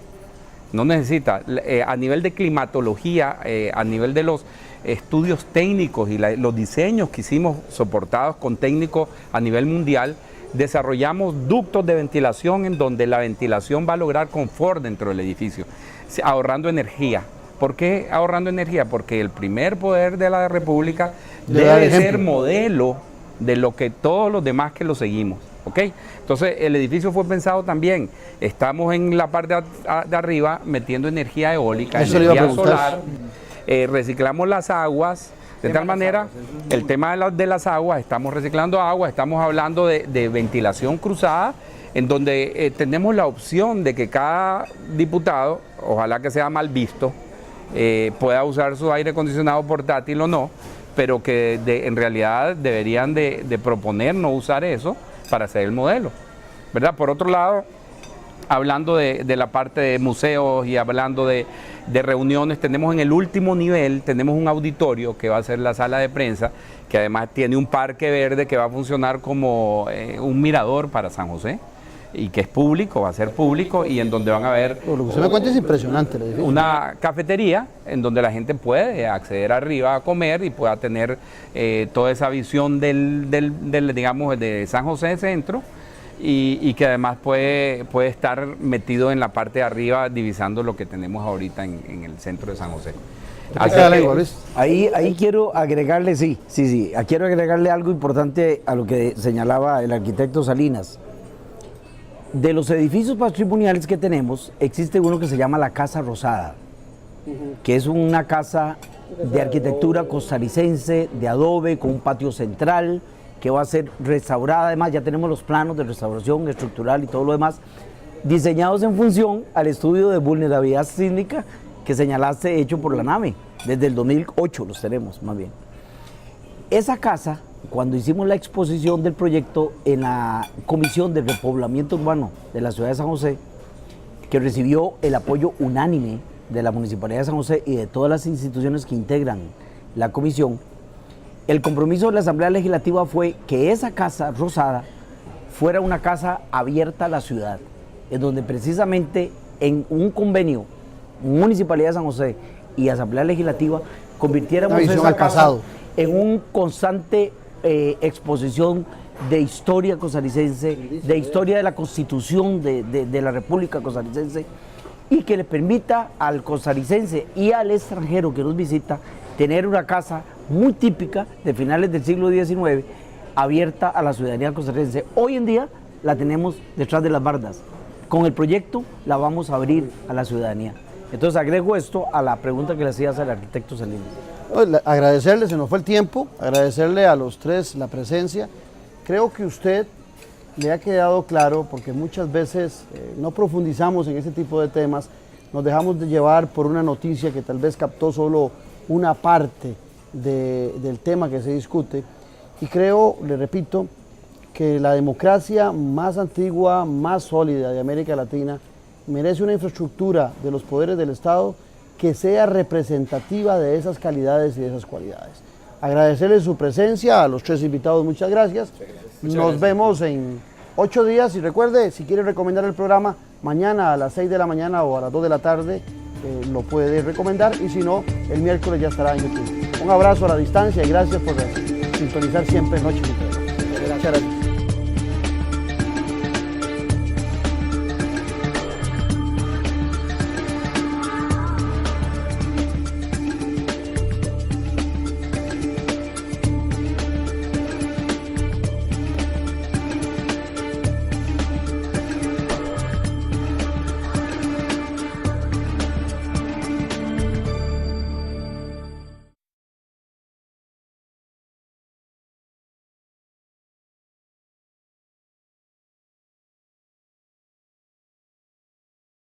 no necesita, a nivel de climatología, a nivel de los estudios técnicos y los diseños que hicimos soportados con técnicos a nivel mundial, desarrollamos ductos de ventilación en donde la ventilación va a lograr confort dentro del edificio, ahorrando energía. ¿Por qué ahorrando energía? Porque el primer poder de la República debe ser modelo de lo que todos los demás que lo seguimos. ¿Ok? Entonces el edificio fue pensado también, estamos en la parte de arriba metiendo energía eólica, energía solar, reciclamos las aguas, de tal manera, el tema de las aguas, estamos reciclando agua, estamos hablando de ventilación cruzada, en donde tenemos la opción de que cada diputado, ojalá que sea mal visto, pueda usar su aire acondicionado portátil o no, pero que en realidad deberían de proponer no usar eso para hacer el modelo, ¿verdad? Por otro lado, hablando de la parte de museos y hablando de reuniones, tenemos en el último nivel, tenemos un auditorio que va a ser la sala de prensa, que además tiene un parque verde que va a funcionar como un mirador para San José, y que es público, va a ser público, y en donde van a ver... Lo que usted me cuenta es impresionante. Una cafetería en donde la gente puede acceder arriba a comer y pueda tener toda esa visión digamos, de San José Centro, y que además puede estar metido en la parte de arriba divisando lo que tenemos ahorita en el centro de San José. Ahí quiero agregarle, quiero agregarle algo importante a lo que señalaba el arquitecto Salinas. De los edificios patrimoniales que tenemos, existe uno que se llama la Casa Rosada, que es una casa de arquitectura costarricense, de adobe, con un patio central, que va a ser restaurada. Además, ya tenemos los planos de restauración estructural y todo lo demás, diseñados en función al estudio de vulnerabilidad sísmica que señalaste, hecho por la NAME. Desde el 2008 los tenemos, más bien. Esa casa, cuando hicimos la exposición del proyecto en la Comisión de Repoblamiento Urbano de la ciudad de San José, que recibió el apoyo unánime de la Municipalidad de San José y de todas las instituciones que integran la comisión, el compromiso de la Asamblea Legislativa fue que esa Casa Rosada fuera una casa abierta a la ciudad, en donde precisamente en un convenio Municipalidad de San José y Asamblea Legislativa convirtiéramos esa casa en un constante exposición de historia costarricense, de historia de la Constitución de la República Costarricense, y que le permita al costarricense y al extranjero que nos visita tener una casa muy típica de finales del siglo XIX, abierta a la ciudadanía costarricense. Hoy en día la tenemos detrás de las bardas. Con el proyecto la vamos a abrir a la ciudadanía. Entonces agrego esto a la pregunta que le hacías al arquitecto Salinas. Agradecerle, se nos fue el tiempo, agradecerle a los tres la presencia. Creo que usted le ha quedado claro, porque muchas veces no profundizamos en este tipo de temas, nos dejamos de llevar por una noticia que tal vez captó solo una parte del tema que se discute, y creo, le repito, que la democracia más antigua, más sólida de América Latina merece una infraestructura de los poderes del Estado que sea representativa de esas calidades y de esas cualidades. Agradecerles su presencia, a los tres invitados, muchas gracias. Nos vemos en 8 días, y recuerde, si quiere recomendar el programa, mañana a las 6 de la mañana o a las 2 de la tarde lo puede recomendar, y si no, el miércoles ya estará en YouTube. Un abrazo a la distancia y gracias por sintonizar siempre Noche Sin Tregua. Muchas gracias.